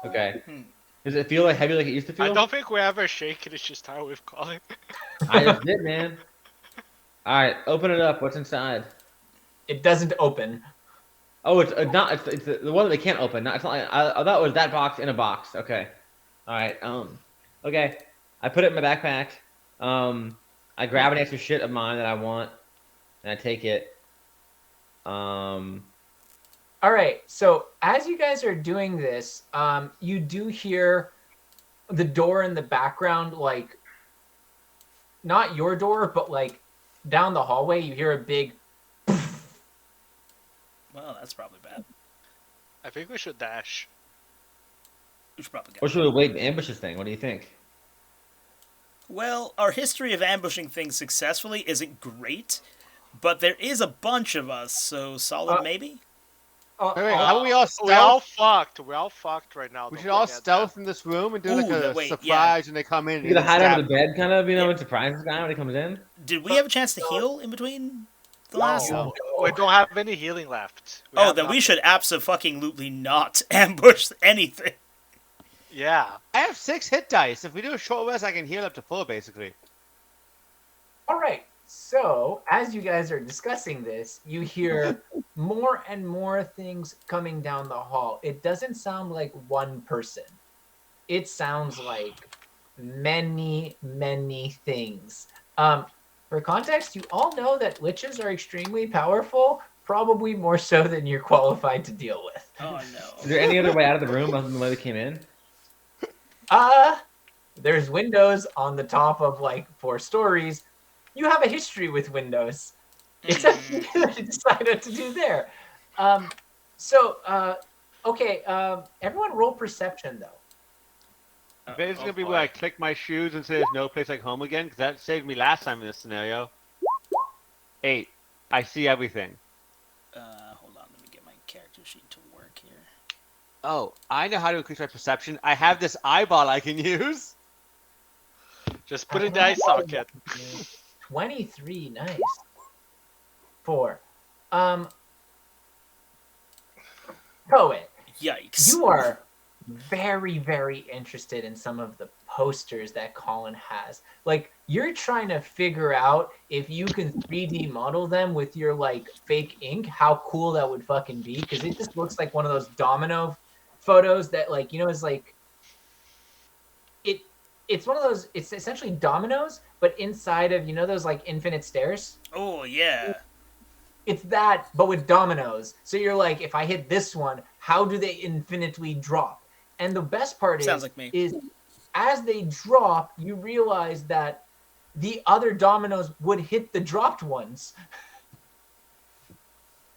Okay. Does it feel like heavy like it used to feel? I don't think we ever shake it. It's just how we've called it. I just did, man. All right, open it up. What's inside? It doesn't open. Oh, it's not. It's the one that they can't open. It's not like, I thought it was that box in a box. Okay. All right. Okay. I put it in my backpack. I grab an extra shit of mine that I want, and I take it. All right. So as you guys are doing this, you do hear the door in the background, like not your door, but like down the hallway. You hear a big. Well, that's probably bad. I think we should dash. We should probably go. Or should we wait and ambush this thing? What do you think? Well, our history of ambushing things successfully isn't great, but there is a bunch of us, so solid maybe? Wait, how about we all stealth? We're all fucked. We're all fucked right now. We Don't should all forget stealth in this room and do like Ooh, a wait, surprise when they come in. You gotta hide stab under the bed, kind of, and surprise this guy when he comes in. Did we have a chance to heal in between the last? that. We don't have any healing left. Oh, then we should abso-fucking-lutely not ambush anything. Yeah. I have 6 hit dice. If we do a short rest, I can heal up to full, basically. All right. So as you guys are discussing this, you hear more and more things coming down the hall. It doesn't sound like one person. It sounds like many, many things. For context, you all know that liches are extremely powerful, probably more so than you're qualified to deal with. Oh, no. Is there any other way out of the room other than the way they came in? There's windows on the top of like 4 stories. You have a history with windows. It's up to you to decide what to do there. Okay, everyone roll perception though. It's gonna be where I click my shoes and say there's no place like home again, because that saved me last time in this scenario. 8. I see everything. Hold on, let me get my character sheet to work here. Oh, I know how to increase my perception. I have this eyeball I can use. Just put it in the eye socket. 23, nice. 4. Poet. Yikes. You are very, very interested in some of the posters that Colin has. Like, you're trying to figure out if you can 3D model them with your, like, fake ink, how cool that would fucking be, because it just looks like one of those domino photos that, like, you know, is like... It's one of those... It's essentially dominoes, but inside of, you know, those, like, infinite stairs? Oh, yeah. It's that, but with dominoes. So you're like, if I hit this one, how do they infinitely drop? And the best part Sounds like me. is as they drop, you realize that the other dominoes would hit the dropped ones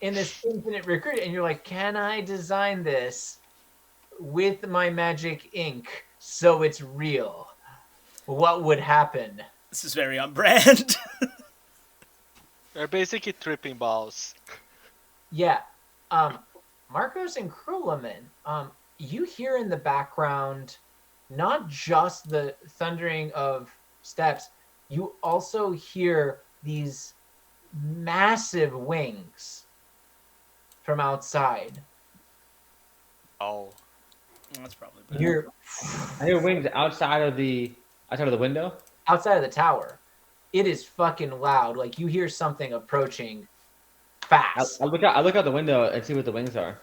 in this infinite recruit. And you're like, can I design this with my magic ink so it's real? What would happen? This is very on brand. They're basically tripping balls. Yeah. Marcos and Krulaman, you hear in the background not just the thundering of steps, you also hear these massive wings from outside. Oh. That's probably bad. I hear wings outside of the window. Outside of the tower. It is fucking loud. Like, you hear something approaching fast. I look out the window and see what the wings are.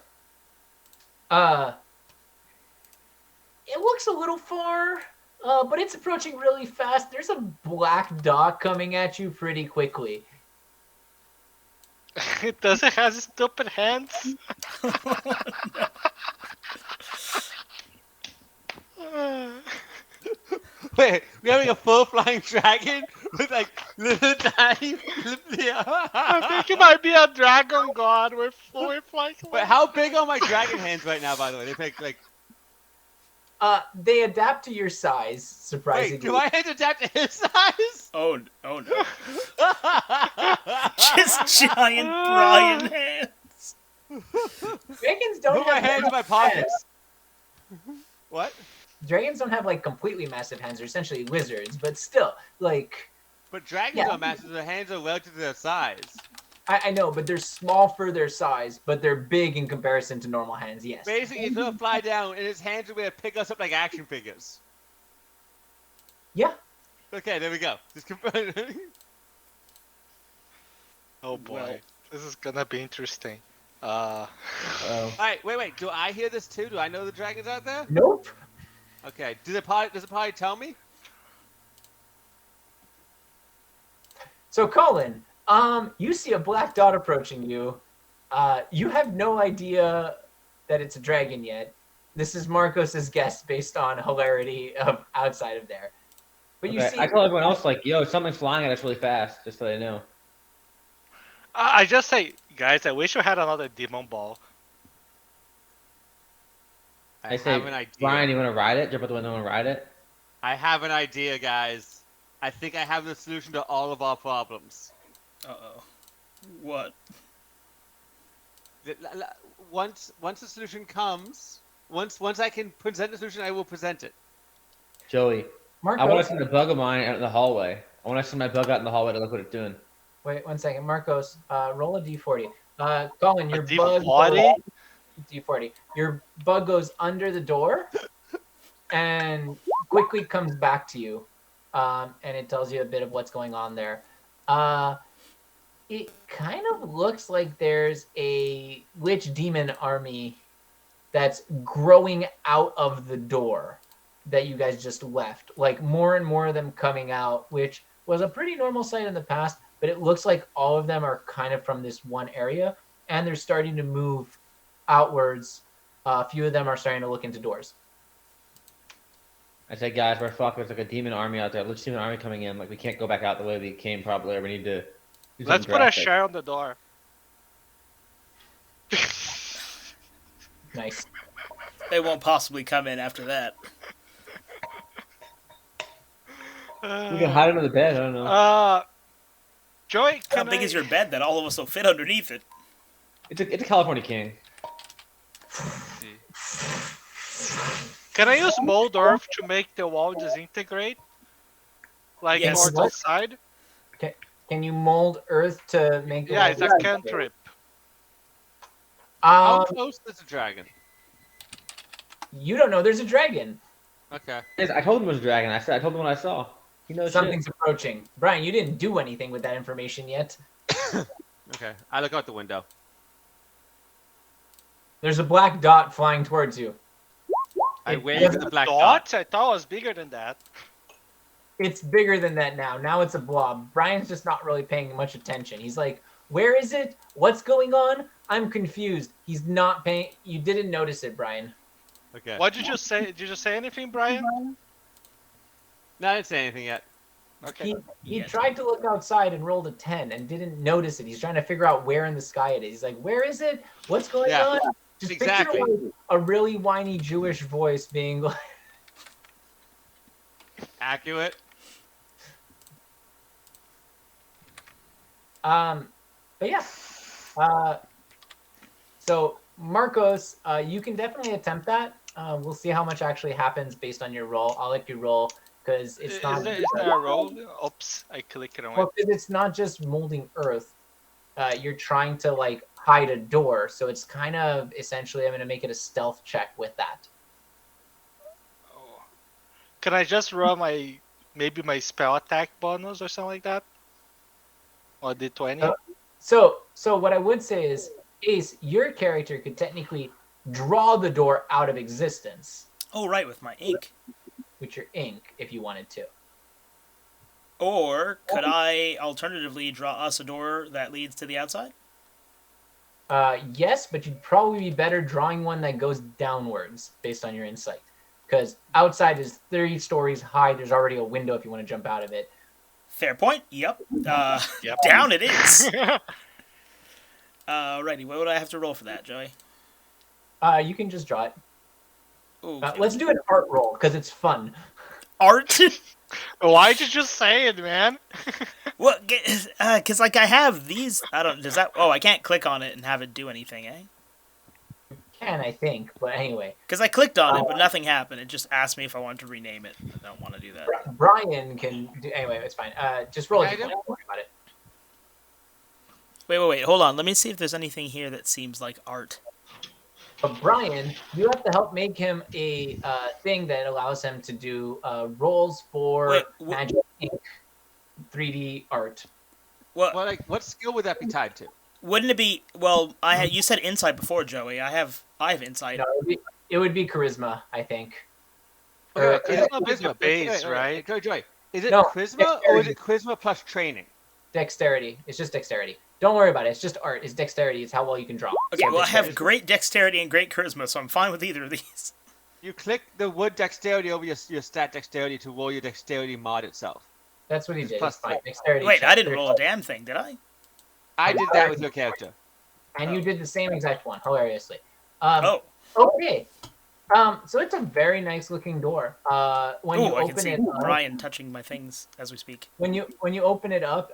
It looks a little far, but it's approaching really fast. There's a black dot coming at you pretty quickly. It doesn't have stupid hands. Wait, we're having a full flying dragon with like little tiny. I think it might be a dragon god. We're flying. Wait, how big are my dragon hands right now? By the way, they make like. They adapt to your size, surprisingly. Wait, do I have to adapt to his size? Oh no. Just giant Brian hands. Dragons don't Put my have hands in my pockets. What? Dragons don't have like completely massive hands. They're essentially lizards, but still, like. But dragons Yeah. are massive. Their hands are relative to their size. I know, but they're small for their size, but they're big in comparison to normal hands. Yes. Basically, he's gonna fly down, and his hands are gonna pick us up like action figures. Yeah. Okay, there we go. Just confirm. Oh boy, Well- this is gonna be interesting. Oh. Alright, wait. Do I hear this too? Do I know the dragon's out there? Nope. Okay. Does it probably tell me? So Colin, you see a black dot approaching you. You have no idea that it's a dragon yet. This is Marcos's guess based on hilarity of outside of there. But you Okay, see, I tell everyone else like, yo, something's flying at us really fast, just so they know. I just say, guys, I wish we had another demon ball. I say, have an idea. Brian, you want to ride it? Jump out the window and ride it? I have an idea, guys. I think I have the solution to all of our problems. Uh-oh. What? Once the solution comes, once I can present the solution, I will present it. Joey, Marcos, I want to send a bug of mine out in the hallway. I want to send my bug out in the hallway to look what it's doing. wait 1 second. Marcos, roll a d40. Colin, your A bug. D40? D40. Your bug goes under the door and quickly comes back to you. And it tells you a bit of what's going on there. It kind of looks like there's a lich demon army that's growing out of the door that you guys just left. Like more and more of them coming out, which was a pretty normal sight in the past, but it looks like all of them are kind of from this one area, and they're starting to move outwards. A few of them are starting to look into doors. I said, guys, we're fucked. There's like a demon army out there. Lich demon army coming in. Like, we can't go back out the way we came probably. Or we need to do Let's something put a drastic. share on the door. Nice. They won't possibly come in after that. We can hide under the bed. I don't know. Joey, How can big I... is your bed that all of us will fit underneath it? It's a California king. Can I use mold earth to make the wall disintegrate? Like Yes. towards the What? side? Can you mold earth to make? the Yeah, wall it's a disintegrate? cantrip. How Um, close is the dragon? you don't know. There's a dragon. Okay. Yes, I told him it was a dragon. I told him what I saw. He knows Something's shit. approaching. Brian, you didn't do anything with that information yet. Okay. I look out the window. There's a black dot flying towards you. I It wave doesn't at the black dot. Dots? I thought it was bigger than that. It's bigger than that now. Now it's a blob. Brian's just not really paying much attention. He's like, where is it? What's going on? I'm confused. He's not paying. You didn't notice it, Brian. Okay. What did you say? Did you say anything, Brian? No, I didn't say anything yet. Okay. He Yes. tried to look outside and rolled a 10 and didn't notice it. He's trying to figure out where in the sky it is. He's like, where is it? What's going Yeah, on? Just exactly. picture like a really whiny Jewish voice being like, Accurate. but yeah. So Marcos, you can definitely attempt that. We'll see how much actually happens based on your roll. I'll let you roll because it's not. Is there a roll? Oops, I clicked it on Well, 'cause it's not just molding earth. You're trying to like hide a door, so it's kind of essentially I'm going to make it a stealth check with that. Oh. Can I just roll maybe my spell attack bonus or something like that? Or D20? So what I would say is, Ace, your character could technically draw the door out of existence Oh, right, with my ink. with your ink if you wanted to. Or could I alternatively draw us a door that leads to the outside? Yes, but you'd probably be better drawing one that goes downwards based on your insight. Because outside is 30 stories high. There's already a window if you want to jump out of it. Fair point. Yep. Yep. Down it is. Righty, what would I have to roll for that, Joey? You can just draw it. Okay. Let's do an art roll because it's fun. Art? Why'd you just say it, man? Well, because like I have these. I don't. Does that? Oh, I can't click on it and have it do anything, eh? Can I think, but anyway. Because I clicked on it, but nothing happened. It just asked me if I wanted to rename it. I don't want to do that. Brian can do anyway. It's fine. Just roll Yeah, it. I Don't worry about it. Wait. Hold on. Let me see if there's anything here that seems like art. But Brian, you have to help make him a thing that allows him to do rolls for Wait, Magic Ink 3D art. What? What skill would that be tied to? Wouldn't it be? Well, you said insight before, Joey. I have insight. No, it would be charisma, I think. Okay, Charisma is it is the base, right? Joey, is it No, charisma or is it charisma plus training? Dexterity. It's just dexterity. Don't worry about it. It's just art. It's dexterity. It's how well you can draw. Okay, well, I have dexterity. great dexterity and great charisma, so I'm fine with either of these. You click the wood dexterity over your stat dexterity to roll your dexterity mod itself. That's what he did. Plus It's fine. three. Dexterity. Wait, check. I didn't roll a damn thing, did I? I did that with your character. And you did the same exact one, hilariously. Oh. Okay. So it's a very nice looking door. When you Ooh, I can open see it up, Brian touching my things as we speak. when you open it up,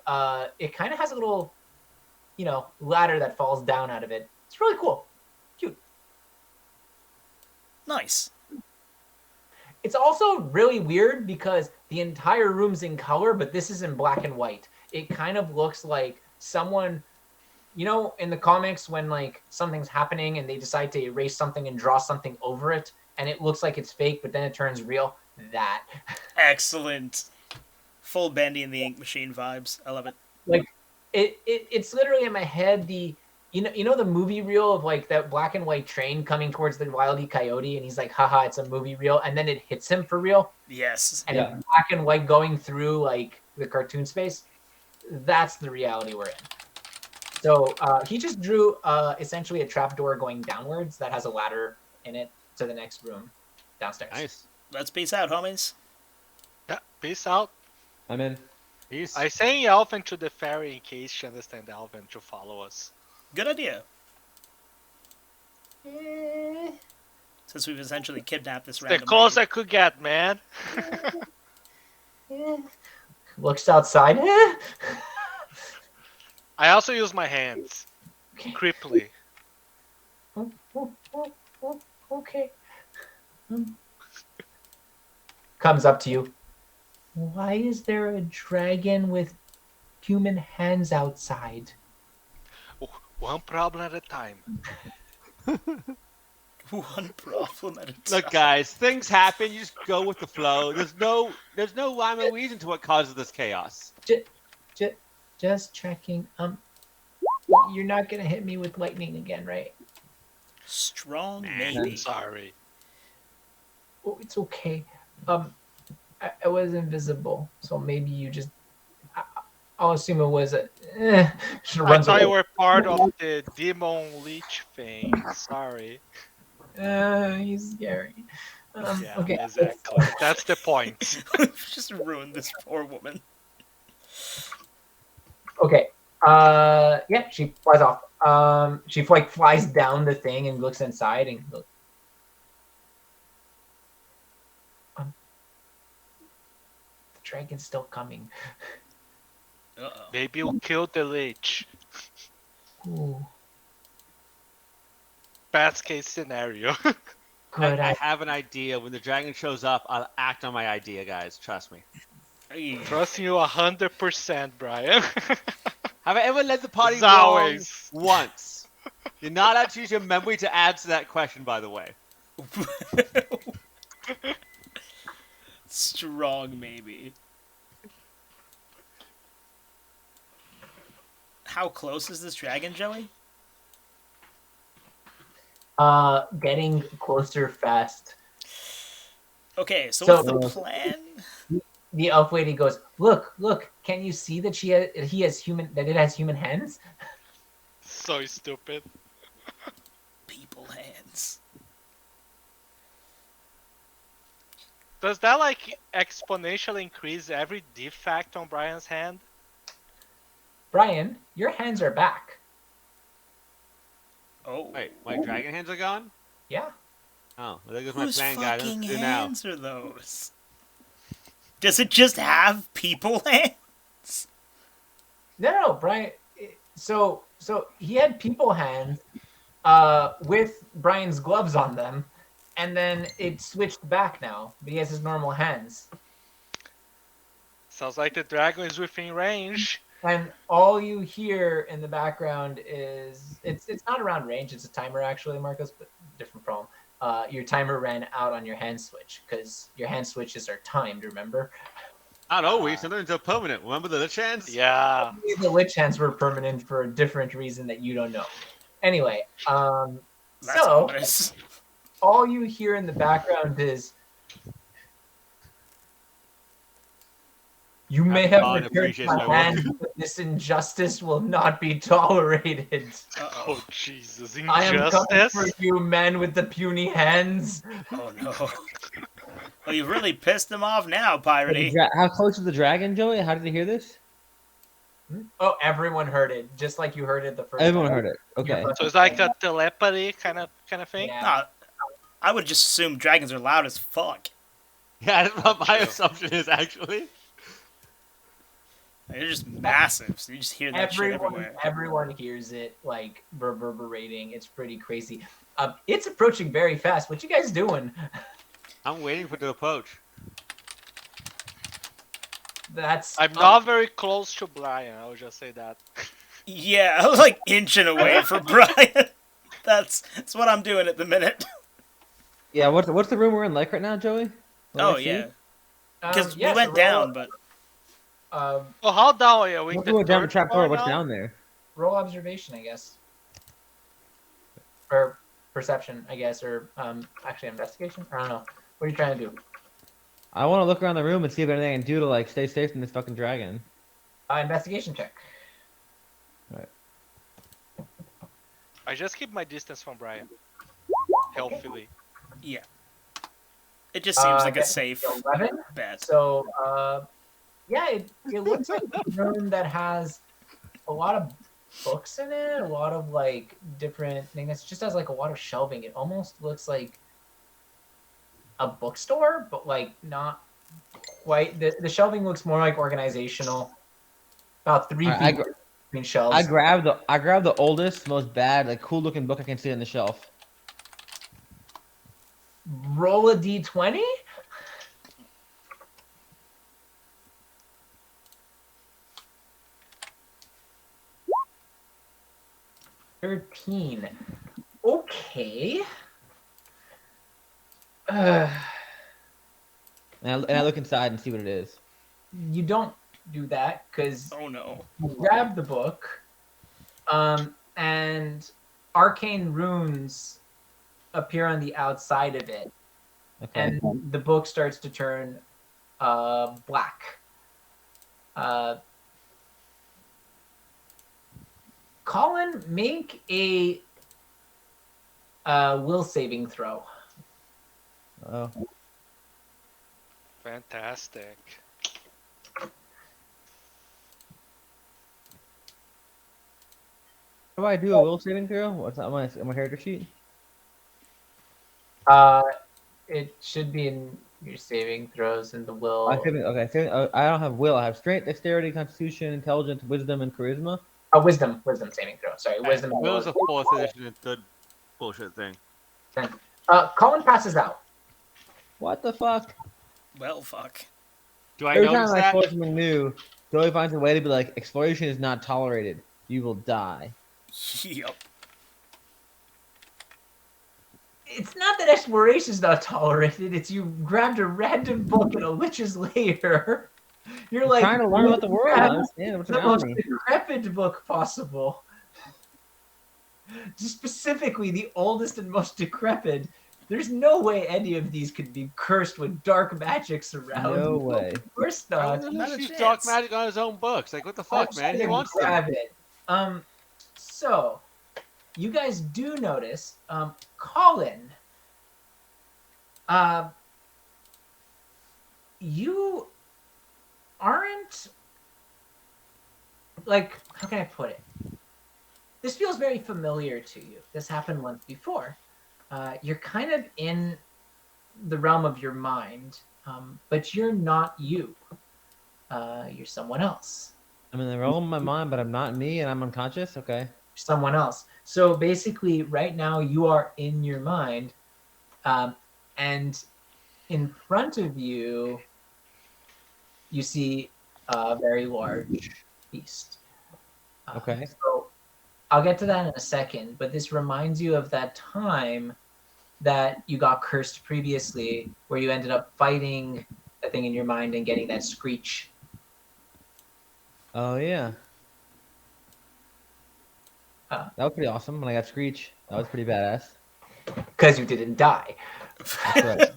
it kind of has a little, ladder that falls down out of it. It's really cool. Cute. Nice. It's also really weird because the entire room's in color, but this is in black and white. It kind of looks like someone, in the comics when like something's happening and they decide to erase something and draw something over it, and it looks like it's fake, but then it turns real. That. Excellent. Full Bendy and the Ink Machine vibes. I love it. Like it's literally in my head the the movie reel of like that black and white train coming towards the Wile E. Coyote, and he's like, haha, it's a movie reel, and then it hits him for real, Yes. and it's black and white going through like the cartoon space. That's the reality we're in. So he just drew essentially a trapdoor going downwards that has a ladder in it to the next room downstairs. Nice. Let's peace out, homies. Yeah, peace out. I'm in. Peace. I send Elvin to the ferry in case she understands Elvin to follow us. Good idea. Since we've essentially kidnapped this The random close lady. I could get, man. Looks outside. I also use my hands. Creepily. Okay. Comes up to you. Why is there a dragon with human hands outside? One problem at a time. One problem at a time. Look, guys, things happen. You just go with the flow. There's no rhyme or reason to what causes this chaos. Just checking. You're not gonna hit me with lightning again, right? Strong Man. maybe. Sorry. Oh, it's okay. I was invisible, so maybe you just. I'll assume it was a. She I runs thought you away. were part of the demon leech thing. Sorry. He's scary. Yeah, Okay. exactly. That's the point. Just ruined this poor woman. Okay. Yeah, she flies off. She like flies down the thing and looks inside and goes. The dragon's still coming. Uh-oh. Maybe you killed the leech. Ooh, Best case scenario. good. I have an idea. When the dragon shows up, I'll act on my idea, guys. Trust me. Hey. Trusting you 100%, Brian. Have I ever led the party As wrong always. once? You're not allowed to use your memory to answer that question, by the way. Strong maybe. How close is this dragon, Joey? Getting closer fast. Okay, so So- what's the plan? The elf lady goes, look, can you see that it has human hands? So stupid. People hands. Does that like exponentially increase every defect on Brian's hand? Brian, your hands are back. Oh. Wait, my dragon hands are gone? Yeah. Oh, well, there goes my Whose plan, guys. fucking What to do now? hands are those? Does it just have people hands? No, Brian. So he had people hands, with Brian's gloves on them, and then it switched back now. But he has his normal hands. Sounds like the dragon is within range. And all you hear in the background is it's not around range. It's a timer actually, Marcos, but different problem. Your timer ran out on your hand switch because your hand switches are timed. Remember? Not always. Sometimes they're permanent. Remember the lich hands? Yeah. The lich hands were permanent for a different reason that you don't know. Anyway, That's so ominous. all you hear in the background is you may have God returned appreciates my my work. hand, but this injustice will not be tolerated. Uh-oh. Oh Jesus! I am coming for Injustice. you, men with the puny hands. Oh no. Well, you've really pissed them off now, The Piratey. How close is the dragon, Joey? How did you hear this? Oh, everyone heard it, just like you heard it the first Everyone time. heard it. Okay. So it's like a telepathy kind of thing. Yeah. Nah, I would just assume dragons are loud as fuck. Yeah, that's what my assumption is actually. They're just massive, so you just hear that shit everywhere. Everyone hears it, like reverberating. It's pretty crazy. It's approaching very fast. What you guys doing? I'm waiting for it to approach. That's I'm not very close to Brian. I would just say that. Yeah, I was like inching away from Brian. That's what I'm doing at the minute. Yeah. What's the room we're in like right now, Joey? What Oh I see? yeah, because yeah, we went so down, but roll, Oh, how down are you? We We'll the do a down the third trap door. floor What's now? down there? roll observation, I guess, or perception, I guess, or actually investigation. I don't know. What are you trying to do? I want to look around the room and see if anything I can do to like stay safe from this fucking dragon. Investigation check. I just keep my distance from Brian. Healthily. yeah, it just seems like a That's safe 11. bet. So, yeah, it looks like a room that has a lot of books in it, a lot of like different things. It just has like a lot of shelving. It almost looks like a bookstore, but like not quite. The shelving looks more like organizational. About 3 Alright, feet between shelves. I grabbed the oldest, most bad, like cool looking book I can see on the shelf. Roll a d20. $13. Okay. And I look inside and see what it is. You don't do that because Oh no. you grab the book, and arcane runes appear on the outside of it, Okay. and the book starts to turn black. Colin, make a will saving throw. Oh. Fantastic. How do I do a will saving throw? What's on my character sheet? It should be in your saving throws in the will. I don't have will. I have strength, dexterity, constitution, intelligence, wisdom, and charisma. Wisdom saving throw. Sorry, wisdom. Will's a 4th edition and third bullshit thing. Colin passes out. What the fuck? Well, fuck. Do I Every time notice I that? explore something new, Joey finds a way to be like, exploration is not tolerated. You will die. Yep. It's not that exploration's not tolerated. It's you grabbed a random book in a lich's lair. You're like Trying to learn about the world. I grab understand what's the around most me. decrepit book possible. Specifically, the oldest and most decrepit. There's no way any of these could be cursed with dark magics around. No way. Of course How not. does Not a he chance. dark magic on his own books? Like, what the fuck, man? He wants them. grab it. So you guys do notice, Colin. You aren't like, how can I put it? This feels very familiar to you. This happened once before. You're kind of in the realm of your mind, but you're not you. You're someone else. I'm in the realm of my mind, but I'm not me, and I'm unconscious. Okay. Someone else. So basically, right now you are in your mind, and in front of you, you see a very large feast. Okay. So I'll get to that in a second, but this reminds you of that time that you got cursed previously, where you ended up fighting a thing in your mind and getting that screech. Oh yeah, Uh, that was pretty awesome when I got Screech. That was pretty badass. Because you didn't die. That's right.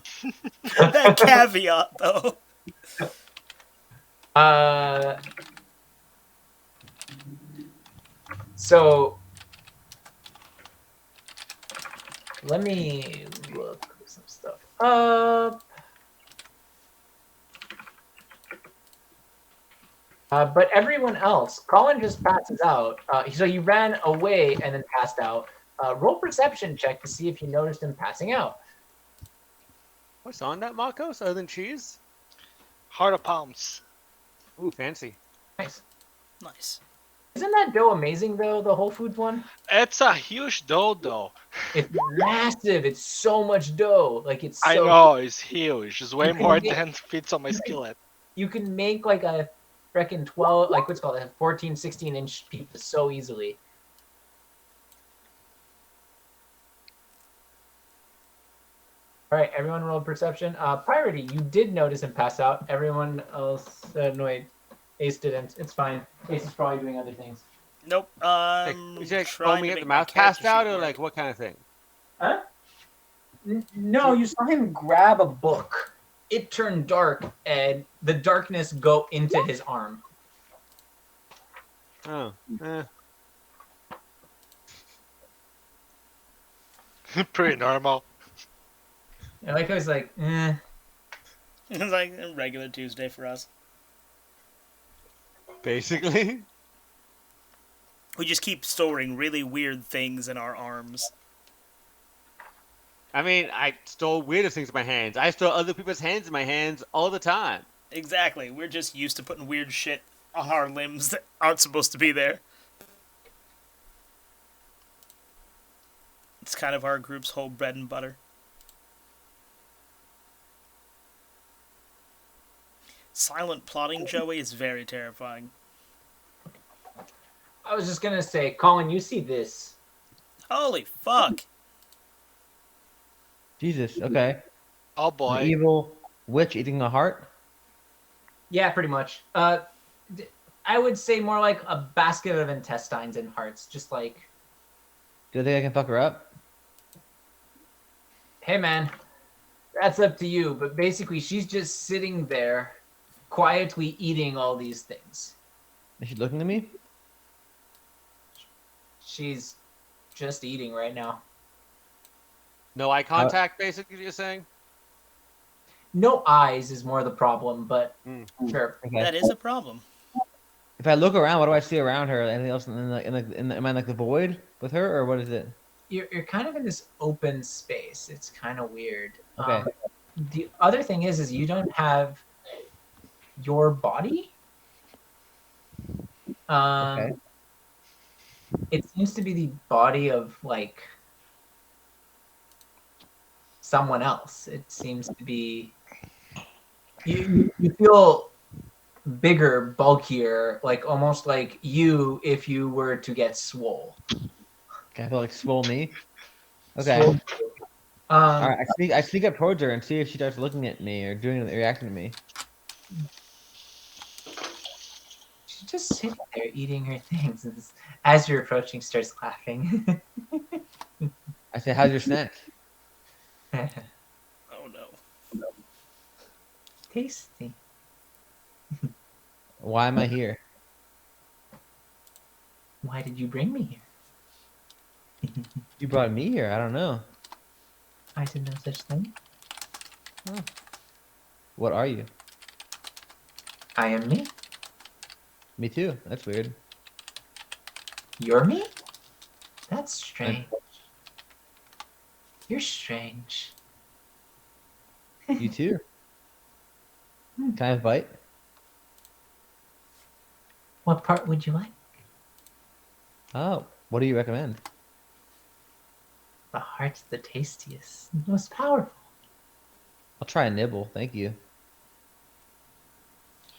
That caveat, though. Uh, so let me look some stuff up. But everyone else, Colin just passes out. So he ran away and then passed out. Roll perception check to see if you noticed him passing out. What's on that, Marcos, other than cheese? Heart of palms. Ooh, fancy. Nice. Nice. Isn't that dough amazing though? The Whole Foods one. It's a huge dough, though. It's massive. It's so much dough. Like it's so. I know, it's huge. It's way You can more make- than fits on my skillet. You can make like a freaking 12, like what's it called, a 14, 16-inch pizza so easily. All right, everyone rolled perception. Priority, you did notice him pass out. Everyone else, no wait, Ace didn't. It's fine. Ace is probably doing other things. Nope. Like, is it like Trying foaming to at the make my mouth passed character out, sheet or work. like what kind of thing? Huh? No, you saw him grab a book. It turned dark, and the darkness go into his arm. Oh, Pretty normal. I like how he's like, eh. It's like a regular Tuesday for us. basically. We just keep storing really weird things in our arms. I mean, I stole weirdest things in my hands. I stole other people's hands in my hands all the time. Exactly. We're just used to putting weird shit on our limbs that aren't supposed to be there. It's kind of our group's whole bread and butter. Silent plotting, Joey, is very terrifying. I was just gonna say, Colin, you see this. Holy fuck! Jesus. Okay. Oh An boy. evil witch eating a heart. Yeah, pretty much. I would say more like a basket of intestines and hearts. Just like, Do you think I can fuck her up? hey man, that's up to you. But basically, she's just sitting there, quietly eating all these things. Is she looking at me? She's just eating right now. No eye contact, basically, you're saying? No eyes is more the problem, but sure. Okay. That is a problem. If I look around, what do I see around her? Anything else am I in like the void with her, or what is it? You're kind of in this open space. It's kind of weird. Okay. The other thing is you don't have your body. Okay. It seems to be the body of like someone else. It seems to be you feel bigger, bulkier, like almost like you if you were to get swole. Can I feel like swole me? Okay. Swole. All right. I sneak up towards her and see if she starts looking at me or reacting to me. She's just sitting there eating her things. And as you're approaching, she starts laughing. I say, "How's your snack?" Oh no. Tasty. Why am I here? Why did you bring me here? You brought me here. I don't know. I did no such thing. What are you? I am me. Me too. That's weird. You're me? That's strange. You're strange. You too. Can I have a bite? What part would you like? Oh, what do you recommend? The heart's the tastiest, the most powerful. I'll try a nibble. Thank you.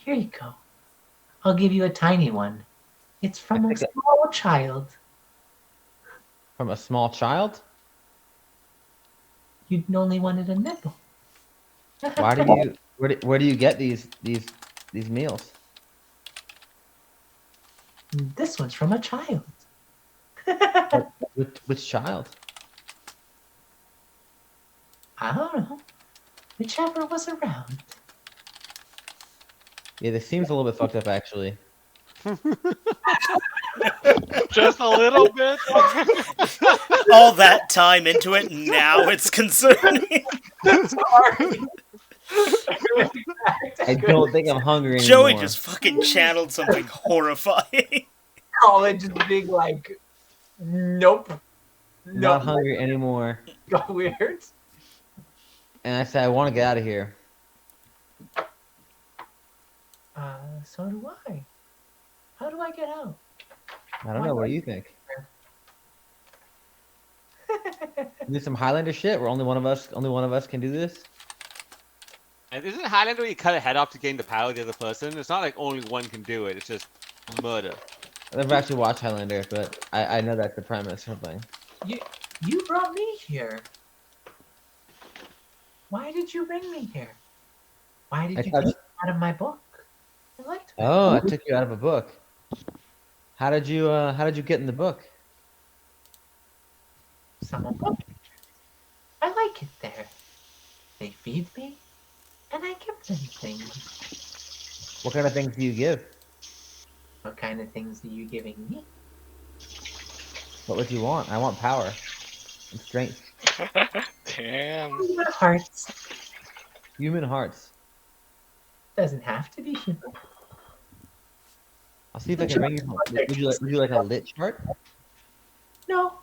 Here you go. I'll give you a tiny one. It's from I a think small child. From a small child? You only wanted a nibble. Why do you where do you get these meals? This one's from a child. Which child? I don't know. Whichever was around. Yeah, this seems a little bit fucked up actually. Just a little bit. All that time into it, now it's concerning. Sorry. I don't think I'm hungry anymore. Joey just fucking channeled something horrifying. College is big like, nope. Not hungry anymore. Got weird. And I said I want to get out of here. So do I. How do I get out? I don't know. What do you think? Do some Highlander shit where only one of us can do this? And isn't Highlander where you cut a head off to gain the power of the other person? It's not like only one can do it. It's just murder. I've never actually watched Highlander, but I know that's the premise or something. You brought me here. Why did you bring me here? Why did you take me out of my book? I liked it. Oh, I took you out of a book. How did you get in the book? Someone put me. I like it there. They feed me, and I give them things. What kind of things do you give? What kind of things are you giving me? What would you want? I want power and strength. Damn. Human hearts. Human hearts. Doesn't have to be human. I'll see if I can bring you. Would you like a lit chart? No,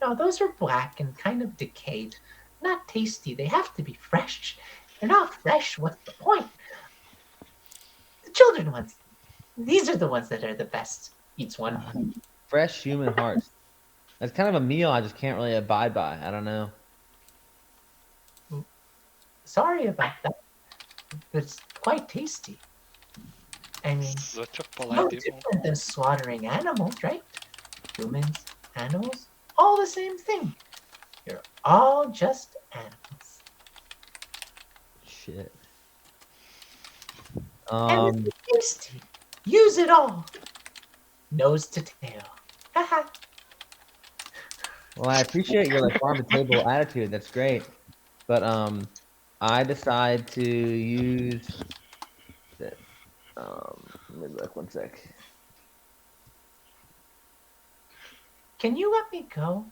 those are black and kind of decayed. Not tasty. They have to be fresh. They're not fresh. What's the point? The children ones. These are the ones that are the best. Eats one. Fresh human hearts. That's kind of a meal I just can't really abide by. I don't know. Sorry about that. But it's quite tasty. I mean, Such a no polite people. different than slaughtering animals, right? Humans, animals, all the same thing. You're all just animals. Shit. And it's tasty. Use it all. Nose to tail. Haha. Well, I appreciate your like farm to table attitude. That's great. But I decide to use this. Let me look 1 sec. Can you let me go?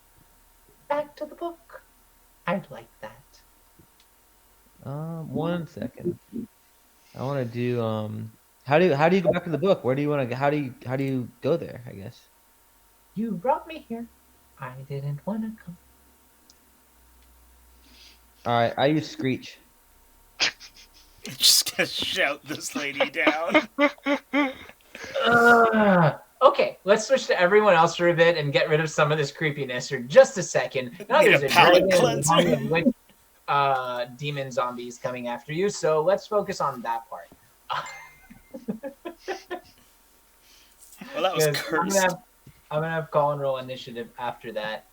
Back to the book. I'd like that. 1 second. I want to do how do you go back to the book? Where do you want to how do you go there, I guess? You brought me here. I didn't want to come. All right, I use Screech. Just gonna shout this lady down. Okay, let's switch to everyone else for a bit and get rid of some of this creepiness for just a second. Now Need there's a a palate dragon cleanser. and a witch, demon zombies coming after you, so let's focus on that part. Well, that was Because cursed. I'm gonna have Colin roll initiative after that,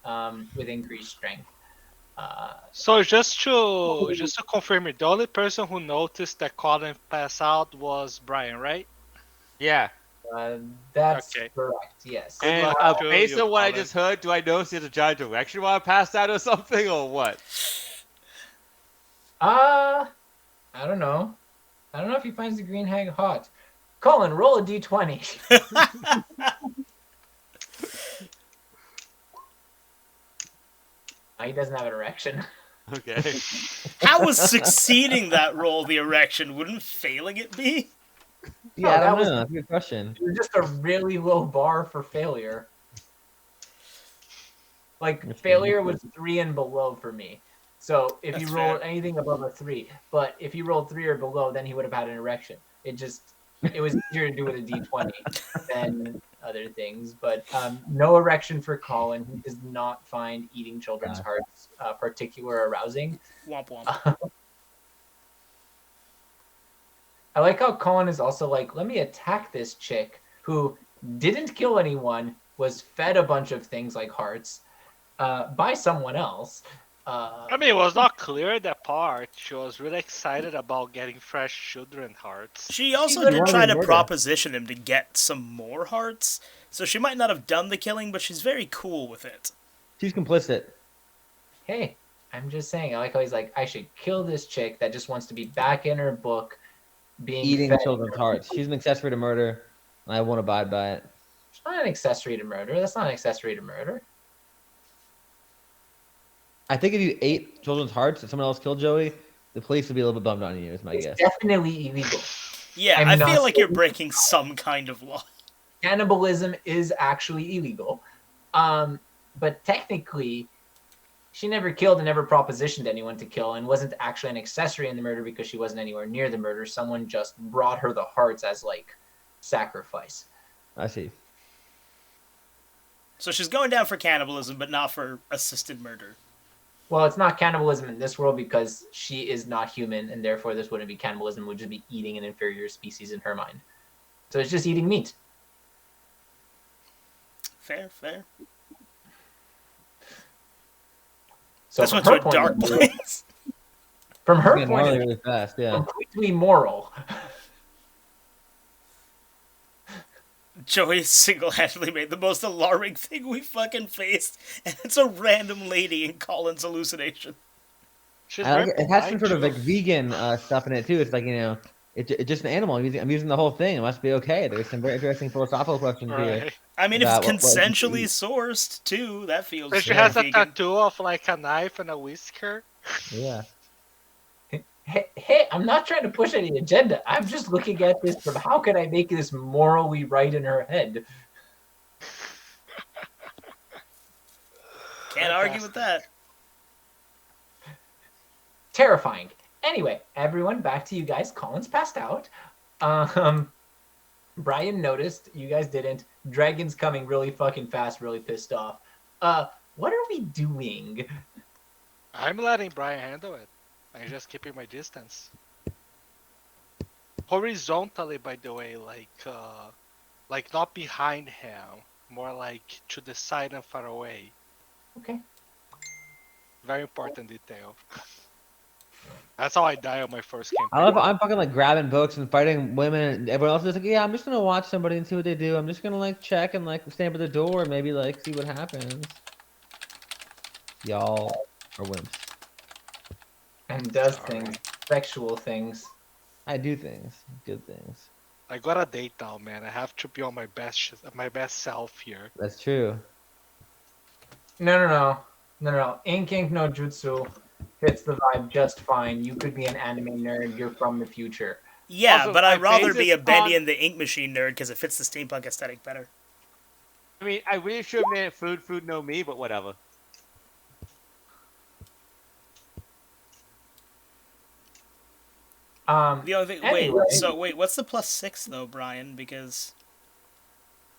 with increased strength. So just to confirm it, the only person who noticed that Colin passed out was Brian, right? Yeah. That's Okay. correct. Yes. And luck to based you, on what I Colin. just heard, do I notice there's a giant direction while I passed out or something, or what? I don't know. I don't know if he finds the green hag hot. Colin, roll a d20. He doesn't have an erection. Okay. How was succeeding that roll the erection? Wouldn't failing it be? Yeah, No, I that don't was- know. That's a good question. It was just a really low bar for failure. Like, That's failure was 3 and below for me. So if That's you rolled fair. anything above a 3, but if you rolled 3 or below, then he would have had an erection. It was easier to do with a d20 than other things. But no erection for Colin. He does not find eating children's hearts particular arousing. Womp womp. I like how Colin is also like, let me attack this chick who didn't kill anyone, was fed a bunch of things like hearts by someone else. I mean, it was not clear that part. She was really excited about getting fresh children hearts. She also literally did try to murder. proposition him to get some more hearts, so she might not have done the killing, but she's very cool with it. She's complicit. Hey, I'm just saying, I like how he's like, I should kill this chick that just wants to be back in her book being Eating fed. children's hearts. She's an accessory to murder, and I won't abide by it. It's not an accessory to murder. That's not an accessory to murder. I think if you ate children's hearts and someone else killed Joey, the police would be a little bit bummed on you, is my It's guess. definitely illegal. Yeah, I'm I not feel like you're saying- breaking some kind of law. Cannibalism is actually illegal. But technically, she never killed and never propositioned anyone to kill and wasn't actually an accessory in the murder because she wasn't anywhere near the murder. Someone just brought her the hearts as like sacrifice. I see. So she's going down for cannibalism, but not for assisted murder. Well, it's not cannibalism in this world because she is not human, and therefore this wouldn't be cannibalism. It would just be eating an inferior species in her mind. So it's just eating meat. Fair, fair. So This from went to her a point dark of view- place. From her Getting point gnarly of view, really fast, yeah. completely moral. Joey single-handedly made the most alarming thing we fucking faced, and it's a random lady in Colin's hallucination. She's I like very it. It has some polite, sort of like too. vegan stuff in it too. It's like, you know, it's just an animal. I'm using the whole thing. It must be okay. There's some very interesting philosophical questions here. Right. I mean, if About it's what you consensually eat. sourced, too, that feels So she very has a vegan. tattoo of like a knife and a whisker. Yeah. Hey, I'm not trying to push any agenda. I'm just looking at this from how can I make this morally right in her head? Can't argue with that. Terrifying. Anyway, everyone, back to you guys. Colin's passed out. Brian noticed. You guys didn't. Dragon's coming really fucking fast, really pissed off. What are we doing? I'm letting Brian handle it. I'm just keeping my distance. Horizontally, by the way, like not behind him, more like to the side and far away. Okay. Very important detail. That's how I die on my first campaign. I love how I'm fucking like grabbing books and fighting women, and everyone else is like, yeah, I'm just gonna watch somebody and see what they do. I'm just gonna like check and like stand by the door and maybe like see what happens. Y'all are wimps. And does Sorry. things, sexual things. I do things, good things. I got a date now, man. I have to be on my best self here. That's true. No. Ink no jutsu fits the vibe just fine. You could be an anime nerd. You're from the future. Yeah, Also, but I I'd rather base be this a Bendy on- and the Ink Machine nerd because it fits the steampunk aesthetic better. I mean, I really should have made it food no me, but whatever. The only thing, Anyway. wait, what's the +6 though, Brian? Because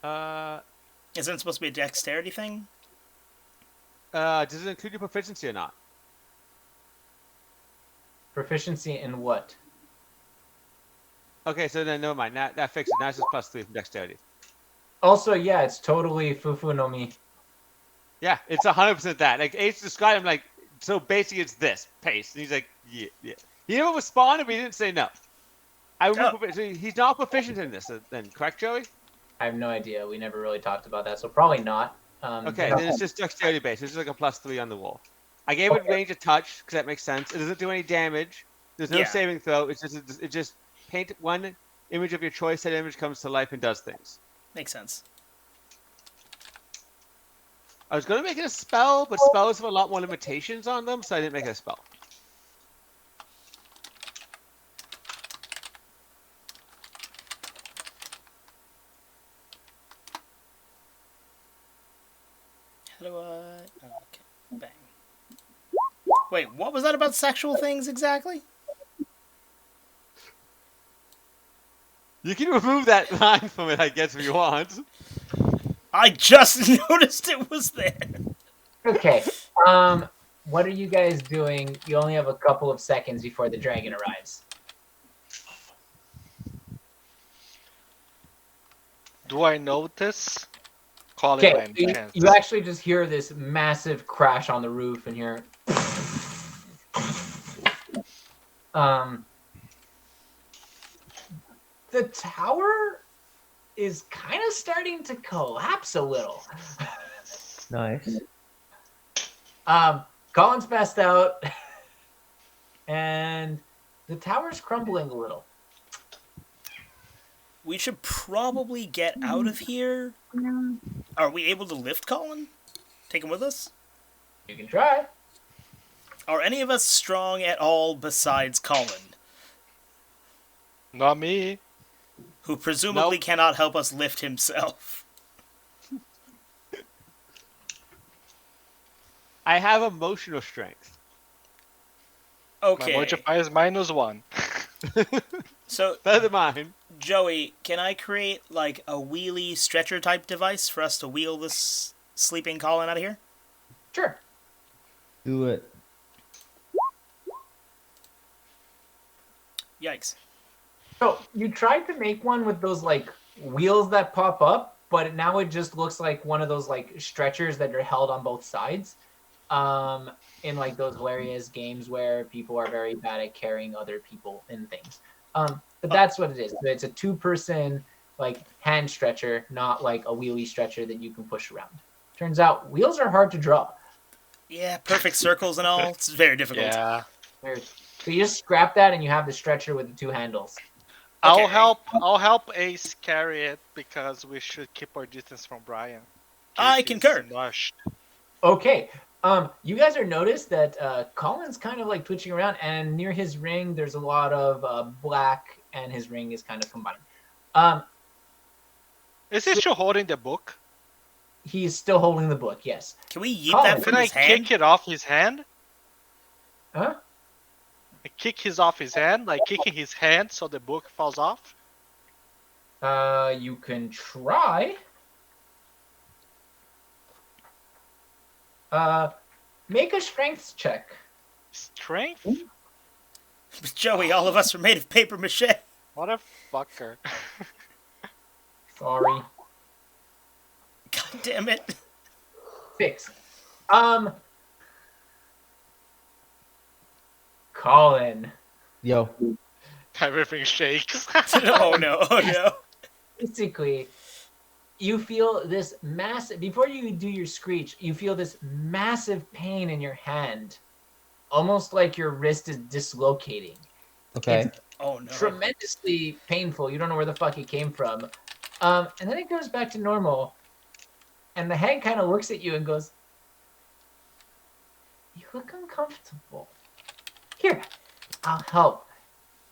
isn't it supposed to be a dexterity thing? Does it include your proficiency or not? Proficiency in what? Okay, so then never mind. That fixes it. Now it's just +3 from dexterity. Also, yeah, it's totally fufu no mi. Yeah, it's 100% that. Like Ace described him like, so basically it's this pace, and he's like, yeah. He never responded, but he didn't say no. I remember, so he's not proficient in this, then correct, Joey? I have no idea. We never really talked about that, so probably not. Okay, no. then it's just dexterity based. It's just like a +3 on the wall. I gave it Okay. range of touch because that makes sense. It doesn't do any damage. There's no Yeah. saving throw. It just paint one image of your choice. That image comes to life and does things. Makes sense. I was gonna make it a spell, but spells have a lot more limitations on them, so I didn't make it a spell. How do I? Okay, bang. Wait, what was that about sexual things exactly? You can remove that line from it, I guess, if you want. I just noticed it was there. Okay. What are you guys doing? You only have a couple of seconds before the dragon arrives. Do I notice Colin Okay, by any chance? you actually just hear this massive crash on the roof, and you're the tower is kind of starting to collapse a little. Nice. Colin's passed out, and the tower's crumbling a little. We should probably get out of here. Are we able to lift Colin? Take him with us? You can try. Are any of us strong at all besides Colin, Not me. who presumably Nope. cannot help us lift himself? I have emotional strength. Okay. My modifier is -1. So, Better than mine. Joey, can I create like a wheelie stretcher type device for us to wheel this sleeping Colin out of here? Sure. Do it. Yikes. So you tried to make one with those like wheels that pop up, but now it just looks like one of those like stretchers that are held on both sides. In like those hilarious games where people are very bad at carrying other people and things. But that's what it is. So it's a 2-person like hand stretcher, not like a wheelie stretcher that you can push around. Turns out wheels are hard to draw. Yeah, perfect circles and all. It's very difficult. Yeah. So you just scrap that and you have the stretcher with the 2 handles. I'll Okay. help Ace carry it because we should keep our distance from Brian. in I case he's concur. Mushed. Okay. You guys are noticed that Colin's kind of like twitching around, and near his ring, there's a lot of black, and his ring is kind of combined. Is he still holding the book? He's still holding the book, yes. Can we yeet Colin, that Can from I his hand? kick it off his hand? Huh? I kick his off his hand, like kicking his hand so the book falls off. You can try. Make a strength check. Strength? Joey, all of us are made of paper mache. What a fucker. Sorry. God damn it. 6. Colin. Yo. Everything shakes. Oh no, oh no. Basically, you feel this massive, before you do your screech, you feel this massive pain in your hand, almost like your wrist is dislocating. Okay. Oh no. Tremendously painful. You don't know where the fuck it came from. And then it goes back to normal, and the hand kind of looks at you and goes, "You look uncomfortable. Here, I'll help."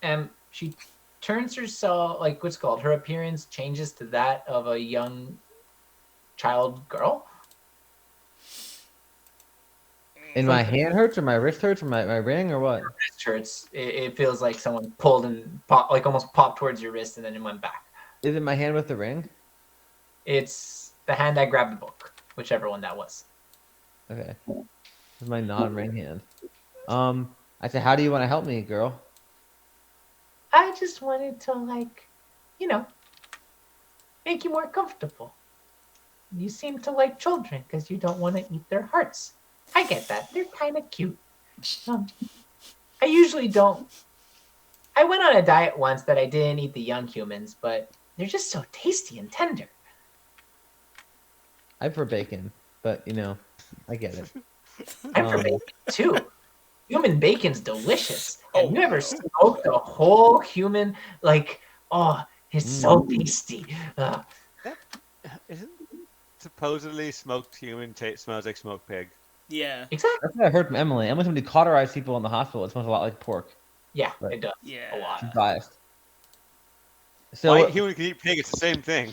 And she turns herself, like, what's it called? Her appearance changes to that of a young child girl. And my hand hurts, or my wrist hurts, or my ring, or what? Wrist hurts. It feels like someone pulled and popped, like almost popped towards your wrist and then it went back. Is it my hand with the ring? It's the hand that grabbed the book, whichever one that was. Okay. It's my non-ring hand. I said, how do you want to help me, girl? I just wanted to, like, you know, make you more comfortable. You seem to like children because you don't want to eat their hearts. I get that. They're kind of cute. I usually don't. I went on a diet once that I didn't eat the young humans, but they're just so tasty and tender. I prefer bacon, but, you know, I get it. I prefer bacon too. Human bacon's delicious. Oh, Have you ever no. smoked a whole human? Like, oh, it's so tasty. Isn't supposedly smoked human smells like smoked pig? Yeah, Exactly. That's what I heard from Emily. Emily told me to cauterize people in the hospital. It smells a lot like pork. Yeah, Right. it does. yeah. A lot. She's biased. So, White human can eat pig. It's the same thing.